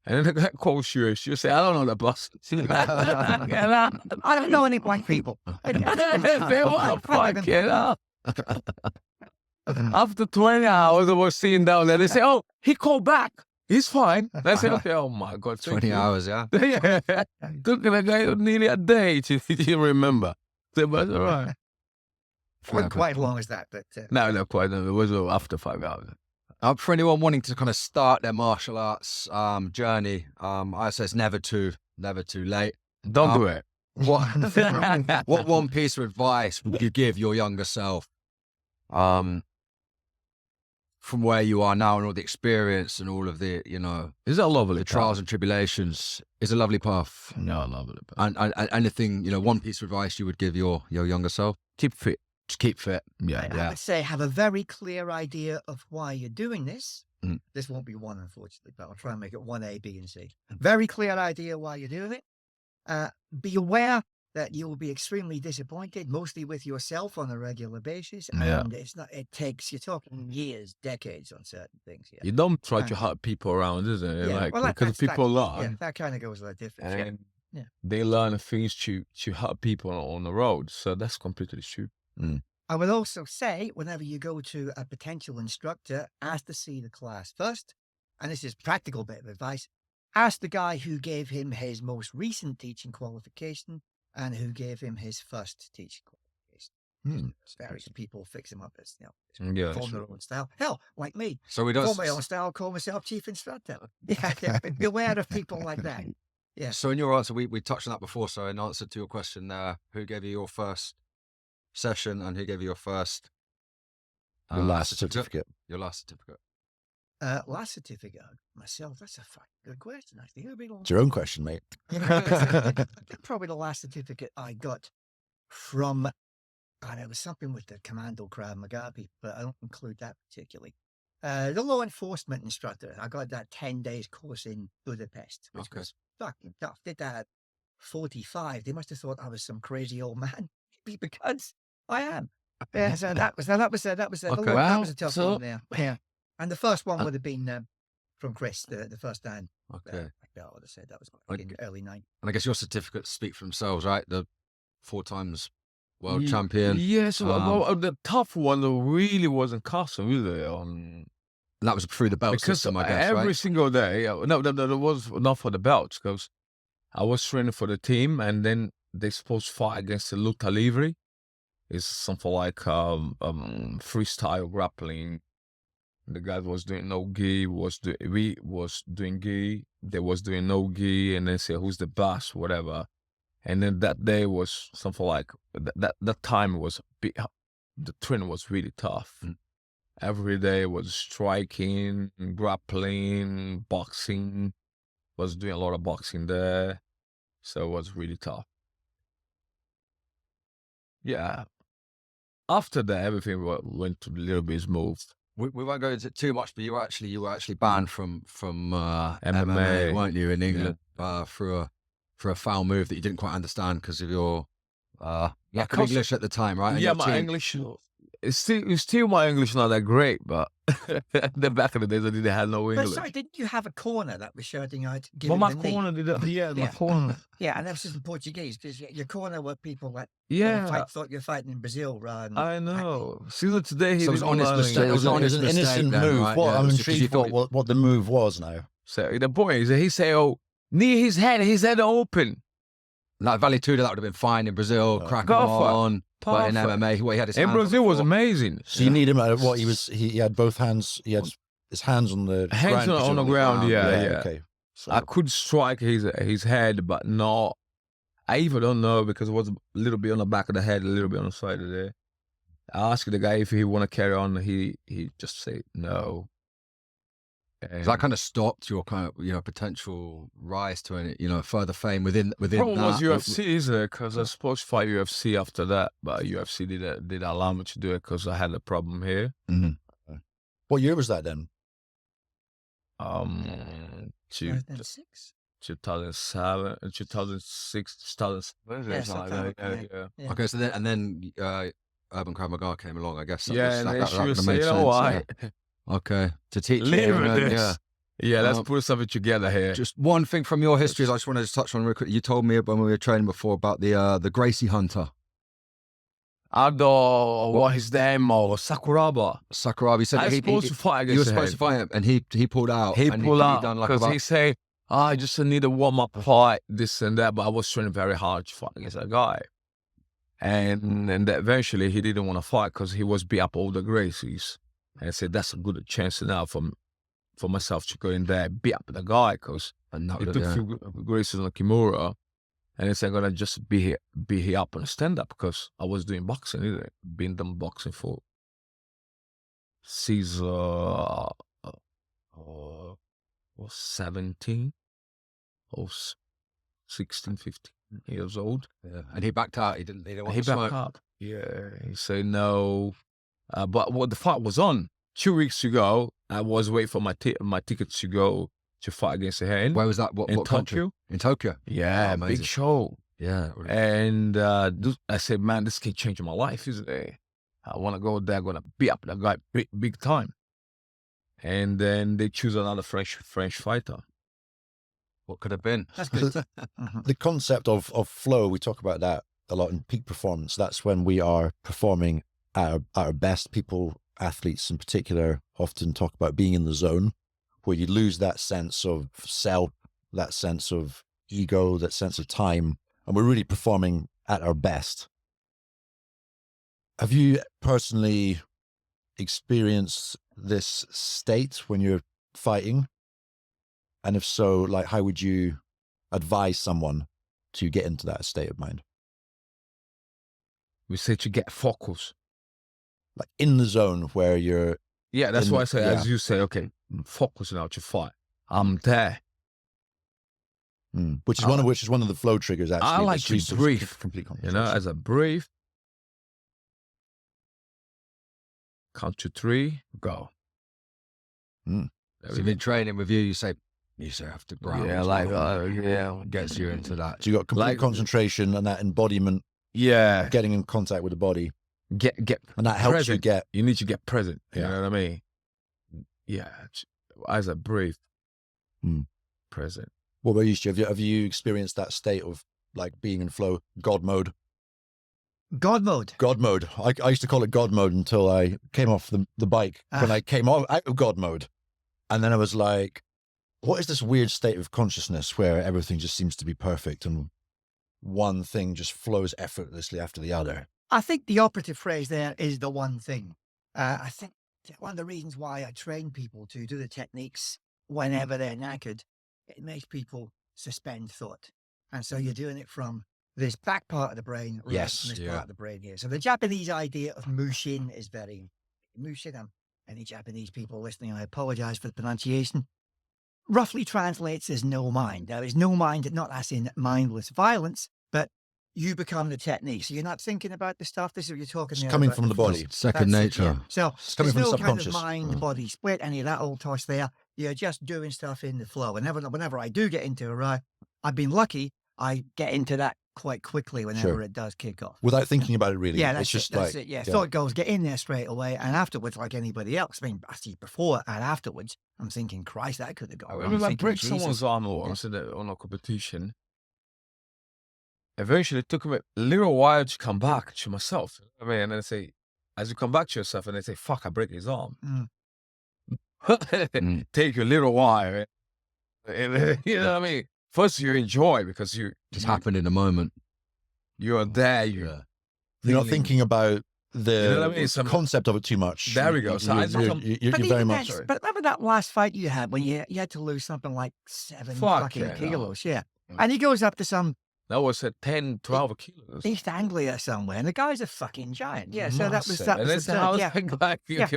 And then I call she'll say, I don't know the boss. I don't know any black people. After 20 hours, I was sitting down there. They say, oh, he called back. He's fine. I said, okay, oh my God. 20 hours, yeah. Yeah. Took the guy nearly a day to remember. So, but all right. Wasn't quite as long as that, but... No, not quite. It was after 5 hours. For anyone wanting to kind of start their martial arts journey, I say it's never too late. Don't do it. What one piece of advice would you give your younger self from where you are now and all the experience and all of the, is that lovely? The trials and tribulations is a lovely path. No, lovely path. And anything, one piece of advice you would give your younger self? Keep fit. Just keep fit. Yeah. I would say have a very clear idea of why you're doing this. This won't be one, unfortunately, but I'll try and make it 1A, B, and C. Very clear idea why you're doing it. Be aware that you will be extremely disappointed, mostly with yourself on a regular basis. And you're talking years, decades on certain things. Yeah. You don't try to hurt people around, isn't it? Because people learn. Yeah, that kind of goes like different. And they learn things to hurt people on the road. So that's completely true. I would also say, whenever you go to a potential instructor, ask to see the class first. And this is a practical bit of advice. Ask the guy who gave him his most recent teaching qualification and who gave him his first teaching qualification. Various people fix him up as, form their own style. Hell, like me. So we don't form my own style, call myself chief instructor. Be aware of people like that. Yeah. So in your answer, we touched on that before. So in answer to your question there, who gave you your first session, and who gave you your first Your last certificate. Your last certificate. Last certificate myself. That's a fucking good question. Actually, it'll be long. It's your own question, mate. Probably the last certificate I got from, and it was something with the Commando Krav Maga, but I don't include that particularly. The law enforcement instructor. I got that 10 days course in Budapest, which was fucking tough. Did that at 45. They must have thought I was some crazy old man, because I am. Yeah, so that was a tough one there. Yeah, and the first one would have been from Chris, the first Dan. Okay. I would have said that was like in early 90s. And I guess your certificates speak for themselves, right? The 4 times world champion. Yes, the tough one really wasn't custom, really. And that was through the belt system, I guess, every right? single day. No, it was not for the belts, because I was training for the team, and then they supposed to fight against the Kalibre. It's something like freestyle grappling. The guy was doing no gi, we was doing gi, they was doing no gi, and then say who's the boss, whatever. And then that day was something like that time was big, the training was really tough. Every day was striking, grappling, boxing. Was doing a lot of boxing there, so it was really tough. Yeah. After that, everything went to a little bit smooth. We won't go into too much, but you were actually banned from MMA, weren't you, in England, for a foul move that you didn't quite understand because of your lack of English at the time, right? And yeah, my English. It's still my English not that great, but the back of the days I didn't have no English. But sorry, didn't you have a corner that was shouting out? Well, my corner did that. Yeah, my corner. Yeah, and that was just in Portuguese. Because your corner were people that thought you're fighting in Brazil, rather. I know. See, today he so it was honest mistake. It was an innocent move. Right? Well, I'm intrigued what the move was now. So the point is, he say, "Oh, near his head open." Like Vale Tudo, that would have been fine in Brazil. Crack him on. But in MMA, he had his in Brazil was amazing. So you need him at what he had both hands. He had his hands on the ground. On the ground. Yeah. Okay. So I could strike his head, but not. I even don't know because it was a little bit on the back of the head, a little bit on the side of there. I asked the guy if he want to carry on. He just said no. So that kind of stopped your kind of potential rise to further fame within problem that. was UFC, is it? Because I was supposed to fight UFC after that, but UFC did allow me to do it because I had a problem here. Mm-hmm. What year was that then? 2006, 2007, 2006, 2007. Yeah. Okay, so then Urban Krav Maga came along, I guess. And then she was saying, why? Okay, to teach let's put something together here. Just one thing from your history, I just wanted to touch on real quick. You told me when we were training before about the Gracie Hunter. What his name was? Sakuraba. He said I was supposed to fight against him. You were supposed to fight him, and he pulled out. He pulled out because he said, I just need a warm-up fight, this and that, but I was training very hard to fight against that guy. And eventually he didn't want to fight because he was beat up all the Gracies. And I said, that's a good chance now for myself to go in there, beat up the guy, because he took a few Gracies on the Kimura. And it's I'm going to just be here up and stand up because I was doing boxing, either. Been done boxing for since 17 or 16, 15 years old. Yeah. And he backed out. He didn't want to smoke. Up. Yeah, he said no. But what the fight was on 2 weeks ago, I was waiting for my ticket to go to fight against him. Where was that? What Tokyo? Country? In Tokyo. Yeah, big show. Yeah. And I said, man, this can change my life, isn't it? I want to go there, going to beat up that guy big time. And then they choose another French fighter. What could have been? That's good. The concept of flow, we talk about that a lot in peak performance. That's when we are performing at our best. Athletes in particular, often talk about being in the zone, where you lose that sense of self, that sense of ego, that sense of time, and we're really performing at our best. Have you personally experienced this state when you're fighting? And if so, like, how would you advise someone to get into that state of mind? we say to get focus. Like in the zone where you're. Yeah, that's In why the- I say, yeah. as you say, okay, I'm focusing out to fight. I'm there. Which is one of the flow triggers. Actually, I like that to leads breathe, complete you know, concentration. as I breathe, count to 3, go. Mm. So you've been training with you say have to ground. Yeah, like, yeah. Gets you into that. So you got complete Like- concentration and that embodiment, Yeah. getting in contact with the body, Get and that helps you present. get. You need to get present. You Yeah. know what I mean? Yeah. As I breathe, present. What about you, Stu? Have you experienced that state of like being in flow, God mode? God mode. God mode. I used to call it God mode until I came off the bike. When I came out of God mode, and then I was like, what is this weird state of consciousness where everything just seems to be perfect and one thing just flows effortlessly after the other? I think the operative phrase there is the one thing. I think one of the reasons why I train people to do the techniques whenever they're knackered, it makes people suspend thought. And so you're doing it from this back part of the brain rather Yes, than this yeah. part of the brain here. So the Japanese idea of mushin is very mushin. Any Japanese people listening, I apologize for the pronunciation. Roughly translates as no mind. Now, it's no mind, not as in mindless violence, but you become the technique. So you're not thinking about the stuff. This is what you're talking It's there coming about from the body. Second That's it, yeah. nature. So It's coming there's from no the kind of subconscious. mind-body split, any of that old toss there. You're just doing stuff in the flow. And whenever I do get into a row, I've been lucky. I get into that quite quickly whenever Sure. it does kick off. Without thinking about it, really. Yeah, It's that's just it. That's like, it. Yeah, thought goes get in there straight away, and afterwards, like anybody else. I mean, I see before and afterwards. I'm thinking, Christ, that could have gone. I wrong. remember I Thinking, break Jesus. someone's arm once on a competition. Eventually, it took me a little while to come back to myself. I mean, and then say, as you come back to yourself, and they say, "Fuck, I break his arm." Take you a little while. You know what I mean? First, you enjoy because you Just happened in a moment. you're there. You're not thinking about the You know what I mean? concept of it too much. There we go. So I You're, become- you're But very even much. then, but remember that last fight you had when you had to lose something like 7 Fuck fucking yeah, no. kilos, yeah. And he goes up to some That was at 10, 12 kilos. East Anglia somewhere, and the guy's a fucking giant. Yeah, so that was Massive. And absurd. that's how Yeah. I got back. Yeah.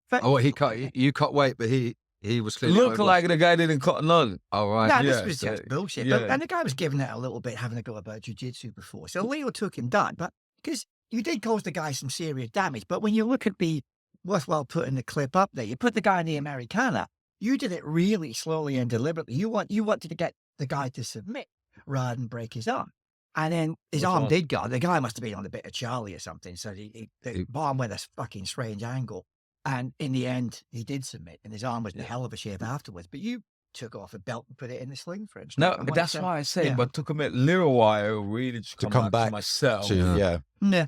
But Oh, he cut. You cut weight, but he was clearly Look like the guy didn't cut none. Oh right. no, this yeah, was so- just bullshit. yeah. But, and the guy was giving it a little bit, having a go about jiu-jitsu before. So Leo took him down, but because you did cause the guy some serious damage. But when you look at the worthwhile putting the clip up there, you put the guy in the Americana, you did it really slowly and deliberately. You wanted to get the guy to submit rather than break his arm. And then his Which arm one? did go. The guy must have been on a bit of Charlie or something. So the bomb went a fucking strange angle. And in the end, he did submit, and his arm was in a hell of a shape afterwards. But you took off a belt and put it in the sling for him. No, And but that's so- why I say, yeah. but took me a little while really to come back to myself. Yeah. Yeah.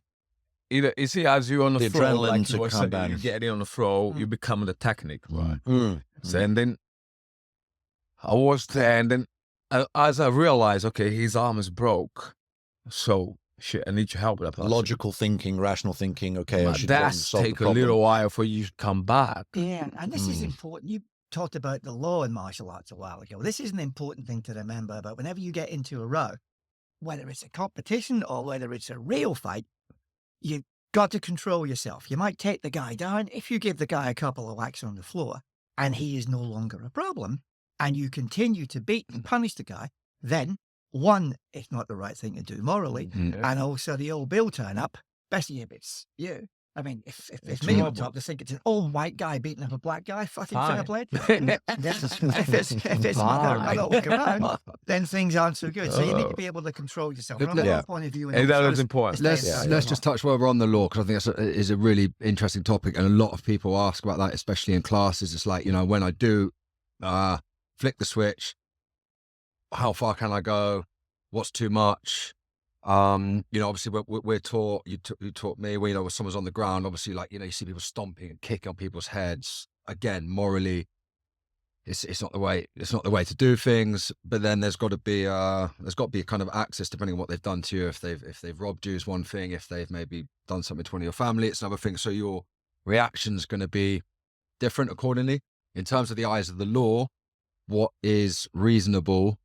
Either you see, as you're on the, The floor, adrenaline like to you were calm saying, down. you get it on the floor, you become the technique, right? Mm. So, and then I was there, and then as I realized, okay, his arm is broke, so shit, I need your help with that. person. Logical thinking, rational thinking. Okay, I But should go and that's solve take the a problem. little while for you to come back. Yeah, and this is important. You talked about the law in martial arts a while ago. This is an important thing to remember about whenever you get into a row, whether it's a competition or whether it's a real fight, you've got to control yourself. You might take the guy down if you give the guy a couple of whacks on the floor and he is no longer a problem and you continue to beat and punish the guy, then one, it's not the right thing to do morally, and also the old bill turn up, especially if it's you. I mean, if it's me on top, to think it's an old white guy beating up a black guy, fucking fair play. if it's I don't look around, then things aren't so good. So you need to be able to control yourself. From a law point of view, And that also is important. Let's just touch while we're on the law, because I think that is a really interesting topic, and a lot of people ask about that, especially in classes. It's like, when I do flick the switch, how far can I go? What's too much? Obviously we're taught, you taught me, when someone's on the ground, obviously, like, you see people stomping and kicking on people's heads. Again, morally, it's not the way to do things. But then there's got to be a kind of access, depending on what they've done to you. If they've robbed you is one thing. If they've maybe done something to one of your family, it's another thing. So your reaction's going to be different accordingly. In terms of the eyes of the law, what is reasonable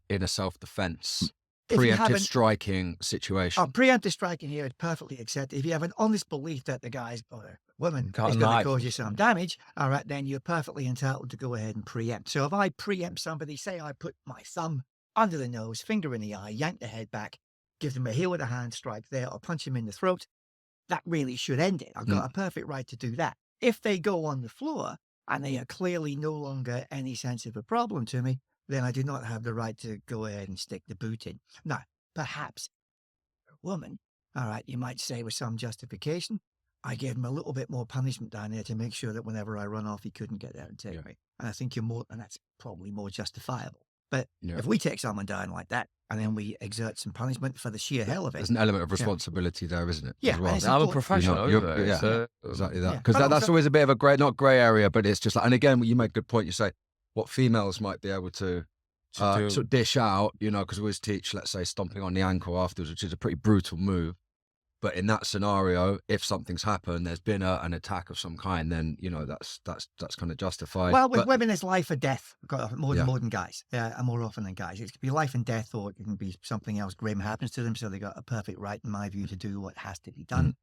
in a self-defense? preemptive striking situation. Preemptive striking here is perfectly accepted. If you have an honest belief that the guy's or the woman is going to cause you some damage, all right, then you're perfectly entitled to go ahead and preempt. So if I preempt somebody, say I put my thumb under the nose, finger in the eye, yank the head back, give them a heel with a hand strike there, or punch him in the throat, that really should end it. I've got a perfect right to do that. If they go on the floor and they are clearly no longer any sense of a problem to me, then I do not have the right to go ahead and stick the boot in. Now, perhaps a woman, all right, you might say with some justification, I gave him a little bit more punishment down there to make sure that whenever I run off, he couldn't get there and take me. And I think and that's probably more justifiable. But if we take someone down like that and then we exert some punishment for the sheer hell of it. There's an element of responsibility there, isn't it? Yeah. Well? I'm a professional. Exactly that. Because that's always a bit of a not grey area, but it's just like, and again, you make a good point. You say what females might be able to sort of dish out, because we always teach, let's say, stomping on the ankle afterwards, which is a pretty brutal move. But in that scenario, if something's happened, there's been an attack of some kind, then that's kind of justified. Well, with women, it's life or death. More than guys, and more often than guys. It can be life and death, or it can be something else grim happens to them. So they got a perfect right, in my view, to do what has to be done,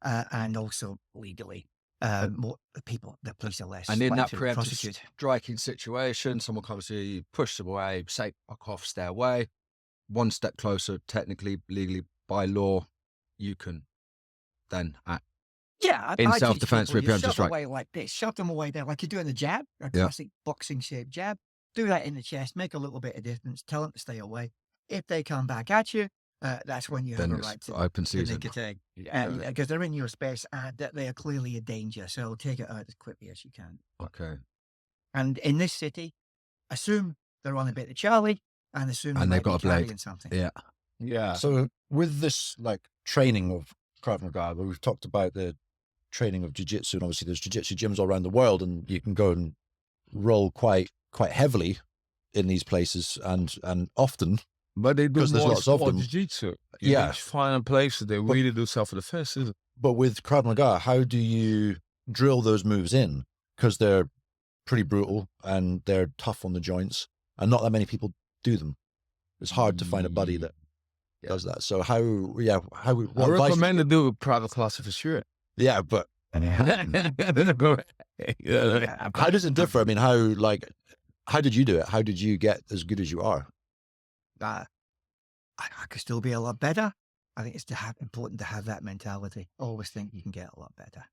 and also legally, more people, the police are less. And in that preemptive striking situation, someone comes to you, push them away, say fuck off, stay away. One step closer, technically, legally, by law. You can then act in self-defense with preemptive strike. Away like this, shove them away there, like you're doing a jab, a classic boxing-shaped jab. Do that in the chest, make a little bit of distance, tell them to stay away. If they come back at you, that's when you have a right to open season. Because they're in your space and they are clearly a danger. So take it out as quickly as you can. Okay. And in this city, assume they're on a bit of Charlie, and assume they've got a blade and something. Yeah. So with this training of Krav Maga, where we've talked about the training of Jiu Jitsu, and obviously there's Jiu Jitsu gyms all around the world, and you can go and roll quite heavily in these places, and often. But they do there's lots of them. Jiu Jitsu. You find a place that they really do self-defense. But with Krav Maga, how do you drill those moves in? Because they're pretty brutal and they're tough on the joints, and not that many people do them. It's hard to find a buddy that does that. So I recommend to do a private class for sure. Yeah, but how does it differ? I mean, how did you do it? How did you get as good as you are? I could still be a lot better. I think it's important to have that mentality. Always think you can get a lot better.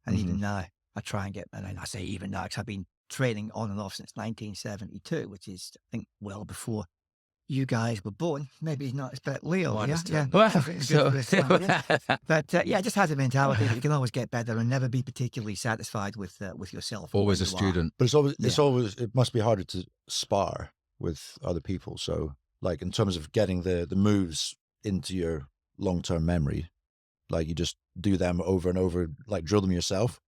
And even now, I try and get, and I say even now, because I've been training on and off since 1972, which is, I think, well before you guys were born. Maybe not, but Leo, But just have the mentality that you can always get better and never be particularly satisfied with yourself. Always a student. But it must be harder to spar with other people. So in terms of getting the moves into your long-term memory, you just do them over and over, drill them yourself.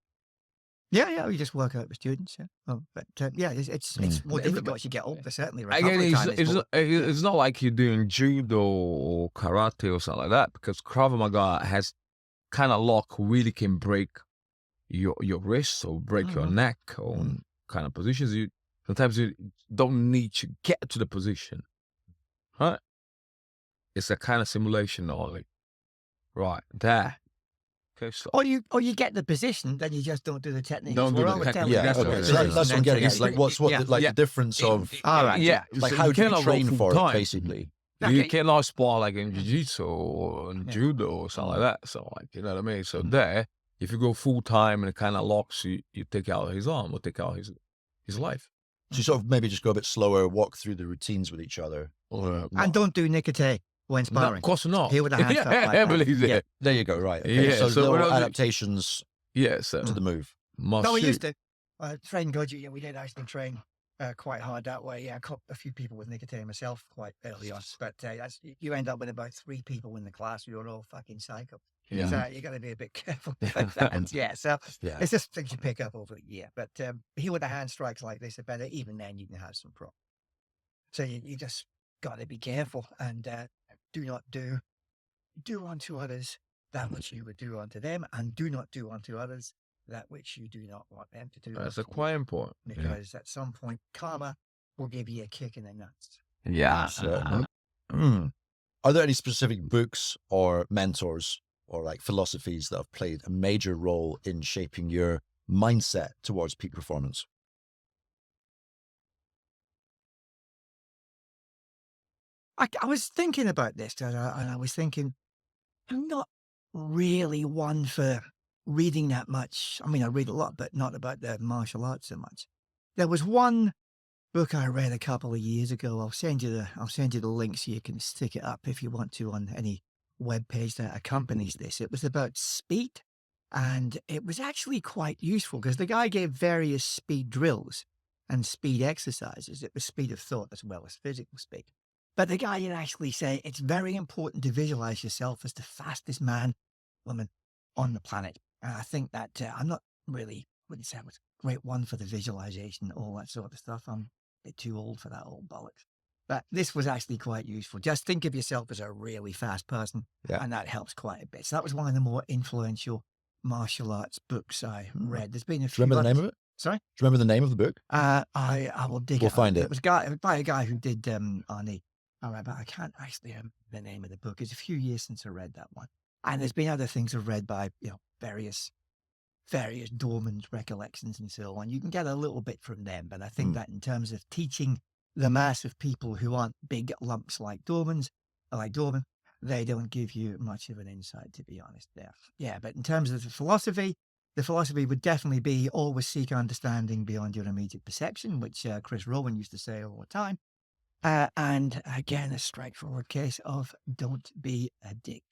Yeah, we just work out with students. It's more difficult as you get older, certainly. Again, it's not like you're doing judo or karate or something like that, because Krav Maga has kind of lock really can break your wrist or break your neck or kind of positions. Sometimes you don't need to get to the position, right? It's a kind of simulation only, right there. Okay, so. Or you get the position, then you just don't do the technique. Don't do the technique. That's what I'm getting. It's the difference of how do you train for it, basically. You cannot spar in Jiu Jitsu or in judo or something like that. So you know what I mean? So there, if you go full time and it kind of locks you take out his arm or take out his life. So you sort of maybe just go a bit slower, walk through the routines with each other. And don't do nicotine when sparring. No, of course not. Here with a hand I believe it. There you go, right. Okay. So little adaptations to the move. No, we used to train Goju. We did actually train quite hard that way. Yeah, I caught a few people with nicotine myself quite early on. But you end up with about 3 people in the class who are all fucking psycho. Yeah. So you got to be a bit careful with that. It's just things you pick up over a year. But here with the hand strikes like this are better. Even then, you can have some problems. So you just got to be careful and do not do unto others that which you would do unto them, and do not do unto others that which you do not want them to do. That's quite important. Because at some point, karma will give you a kick in the nuts. Yeah. Are there any specific books or mentors or like philosophies that have played a major role in shaping your mindset towards peak performance? I was thinking about this, and I was thinking, I'm not really one for reading that much. I mean, I read a lot, but not about the martial arts so much. There was one book I read a couple of years ago. I'll send you the link so you can stick it up if you want to on any web page that accompanies this. It was about speed, and it was actually quite useful because the guy gave various speed drills and speed exercises. It was speed of thought as well as physical speed. But the guy would actually say it's very important to visualize yourself as the fastest man, woman on the planet. And I think that I'm not really, wouldn't say I was a great one for the visualization, all that sort of stuff. I'm a bit too old for that old bollocks. But this was actually quite useful. Just think of yourself as a really fast person, and that helps quite a bit. So that was one of the more influential martial arts books I read. There's been a few. Remember the name of it? Sorry? Do you remember the name of the book? I will dig it We'll up. find it. It was by a guy who did Arnie. All right, but I can't actually remember the name of the book. It's a few years since I read that one. And there's been other things I've read by, various dormant recollections and so on. You can get a little bit from them, but I think that in terms of teaching the mass of people who aren't big lumps like Dorman, they don't give you much of an insight, to be honest there. Yeah, but in terms of the philosophy would definitely be always seek understanding beyond your immediate perception, which Chris Rowan used to say all the time. And again, a straightforward case of don't be a dick.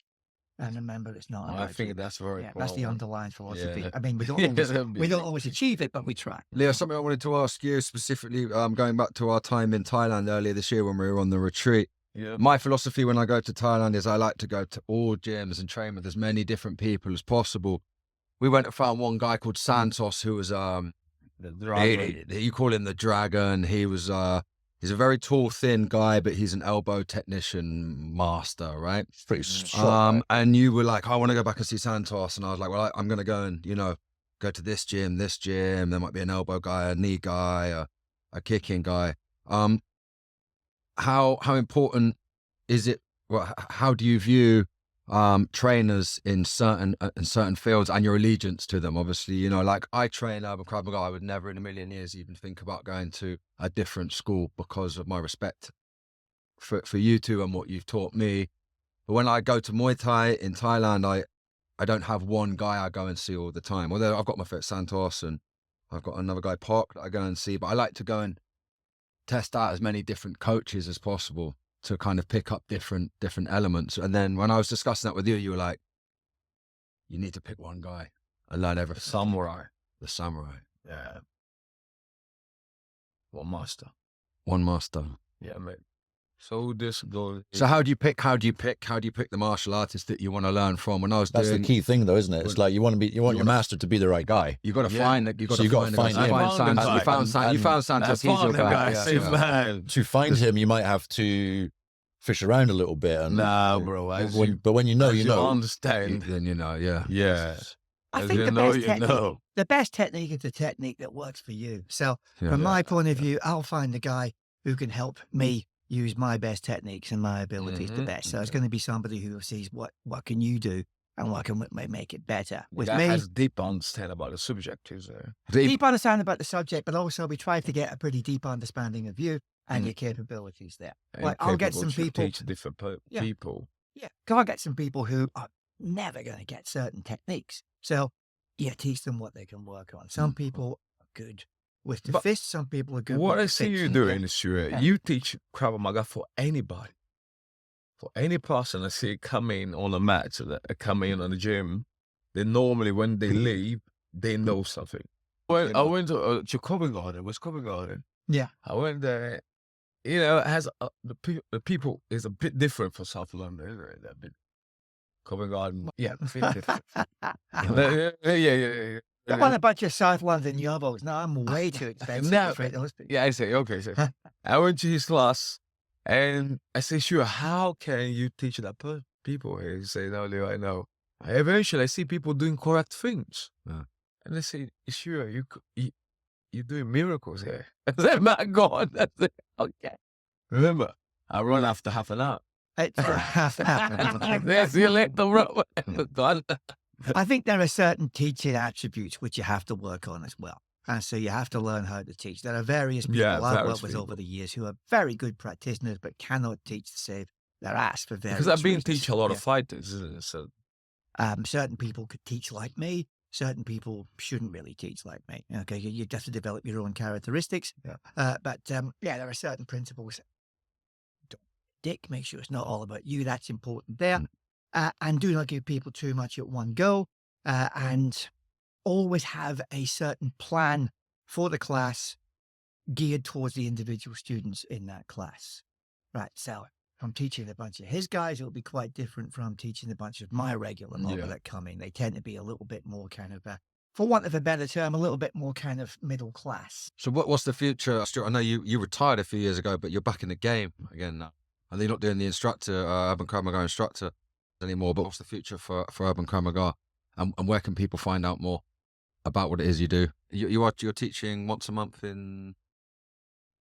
And remember, it's not. I think that's very important. That's the underlying philosophy. Yeah. I mean, we don't always achieve it, but we try. Leo, something I wanted to ask you specifically, going back to our time in Thailand earlier this year when we were on the retreat. Yeah. My philosophy when I go to Thailand is I like to go to all gyms and train with as many different people as possible. We went and found one guy called Santos who was The dragon. you call him the dragon. He was he's a very tall, thin guy, but he's an elbow technician master, right? It's pretty strong. Right? And you were like, I want to go back and see Santos. And I was like, well, I'm going to go and, go to this gym. There might be an elbow guy, a knee guy, a kicking guy. How important is it? Well, how do you view trainers in certain fields and your allegiance to them? Obviously, like I train Urban Krav Maga. I would never in a million years even think about going to a different school because of my respect for you two and what you've taught me. But when I go to Muay Thai in Thailand, I don't have one guy I go and see all the time. Although I've got my favorite Santos and I've got another guy, Park, that I go and see. But I like to go and test out as many different coaches as possible to kind of pick up different elements. And then when I was discussing that with you, you were like, you need to pick one guy and learn everything. The samurai. Yeah. One master. Yeah, mate. So this goes. So how do you pick the martial artist that you want to learn from? When I was That's doing, the key thing, though, isn't it? It's like you want your master to be the right guy. you got to find it. You got to find him. You found Santos. He's your guy. To find him, you might have to fish around a little bit. And, Nah, bro. But when you know, you know. Understand. Then you know, yeah. Yeah. I think the best technique is the technique that works for you. So from my point of view, I'll find the guy who can help me use my best techniques and my abilities the best. So it's going to be somebody who sees what can you do and what can make it better. With that me, has deep understanding about the subject, is there? Deep understanding about the subject, but also we try to get a pretty deep understanding of you and your capabilities there. Like I'll get some people teach different people. Yeah, I'll get some people who are never going to get certain techniques. So you teach them what they can work on. Some people are good with the fist. Some people are good with the What I see you doing, Stuart, you teach Krav Maga for anybody. For any person I see come in on a mat, come in on the gym, they normally, when they leave, they know something. I went to Covent Garden. Was Covent Garden? Yeah. I went there. It has the people is a bit different for South London, isn't it? That bit. Covent Garden. Yeah. Yeah. I want a bunch of South London yobos. No, I'm way too expensive for those people. Yeah, I say, okay. So I went to his class and I say, sure, how can you teach that people? He say, no, Leo, I know. Eventually, I see people doing correct things. And I say, sure, you're doing miracles here. I said, my God. I said, okay. Remember, I run after half an hour. It's, There's the electoral. Done. I think there are certain teaching attributes which you have to work on as well. And so you have to learn how to teach. There are various people I've various worked with people. over the years who are very good practitioners but cannot teach to save their ass for various Because I've been reasons. teaching a lot of fighters. So Certain people could teach like me. Certain people shouldn't really teach like me. Okay, you have to develop your own characteristics. Yeah. But there are certain principles. Don't dick, make sure it's not all about you. That's important there. And do not give people too much at one go. And always have a certain plan for the class geared towards the individual students in that class. Right, so if I'm teaching a bunch of his guys, it'll be quite different from teaching a bunch of my regular mob that come in. They tend to be a little bit more kind of, for want of a better term, a little bit more kind of middle class. So what's the future, Stuart? I know you retired a few years ago, but you're back in the game again now. And you're not doing the instructor, Urban Krav Maga instructor anymore, but what's the future for Urban Krav Maga? And where can people find out more about what it is you do? You're teaching once a month in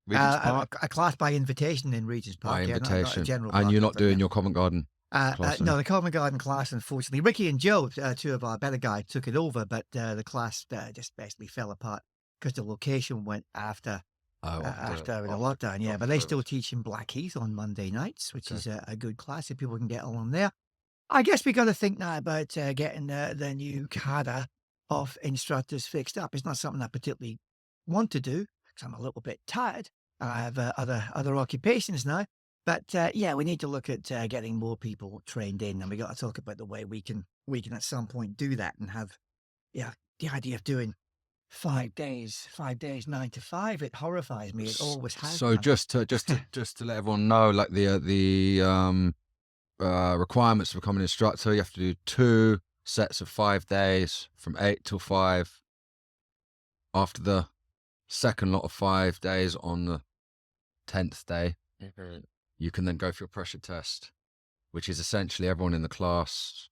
Regent's Park? A class by invitation in Regent's Park. By Not invitation. a general And class, you're not but, doing your Covent Garden class? No, the Covent Garden class, unfortunately. Ricky and Joe, two of our better guys, took it over, but the class just basically fell apart because the location went after the lockdown. Yeah, but they still teach in Blackheath on Monday nights, which is a good class if people can get along there. I guess we got to think now about getting the new cadre of instructors fixed up. It's not something I particularly want to do because I'm a little bit tired. I have other occupations now. But we need to look at getting more people trained in, and we got to talk about the way we can at some point do that and have the idea of doing 5 days, 9 to 5. It horrifies me. It always has. So just to let everyone know, like the requirements for becoming an instructor, you have to do 2 sets of 5 days from 8 till 5. After the second lot of 5 days on the 10th day, you can then go for your pressure test, which is essentially everyone in the class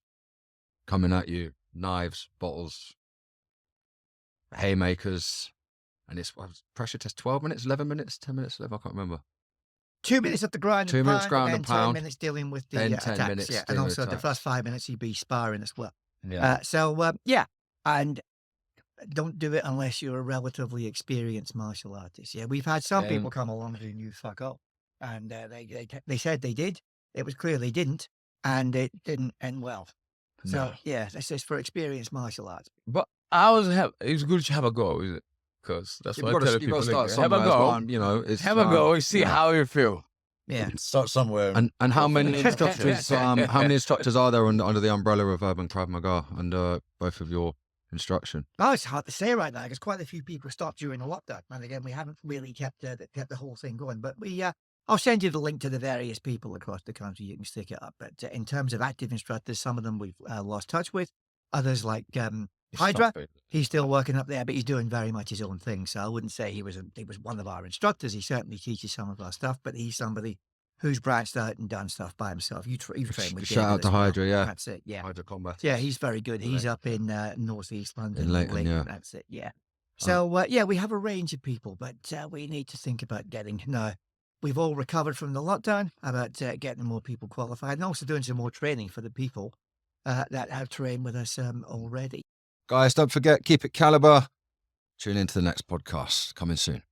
coming at you, knives, bottles, haymakers, and it's pressure test 12 minutes, 11 minutes, 10 minutes, 11, I can't remember. 2 minutes at the ground 2 minutes ground and pound. 10 minutes dealing with the Then 10 attacks. minutes And dealing also with the attacks. first 5 minutes you'd be sparring as well. Yeah. And don't do it unless you're a relatively experienced martial artist. Yeah, we've had some people come along who knew fuck all, and they said they did. It was clear they didn't, and it didn't end well. So that's just for experienced martial arts. But it's good to have a go, is it? Because that's what I tell people. You've got to start have a somewhere. go. It's, have a go and see how you feel. Yeah. Start somewhere. And how many instructors? How many instructors are there under the umbrella of Urban Krav Maga under both of your instruction? Oh, it's hard to say right now because quite a few people stopped during the lockdown, and again, we haven't really kept the whole thing going. But I'll send you the link to the various people across the country. You can stick it up. But in terms of active instructors, some of them we've lost touch with. Others like Hydra, he's still working up there, but he's doing very much his own thing. So I wouldn't say he was one of our instructors. He certainly teaches some of our stuff, but he's somebody who's branched out and done stuff by himself. You train with Shout out to Hydra, yeah. That's it, yeah. Hydra Combat. Yeah, he's very good. He's up in northeast London. In Leighton, yeah. That's it, yeah. So, we have a range of people, but we need to think about we've all recovered from the lockdown, about getting more people qualified and also doing some more training for the people that have trained with us already. Guys, don't forget, keep it Kalibre. Tune into the next podcast coming soon.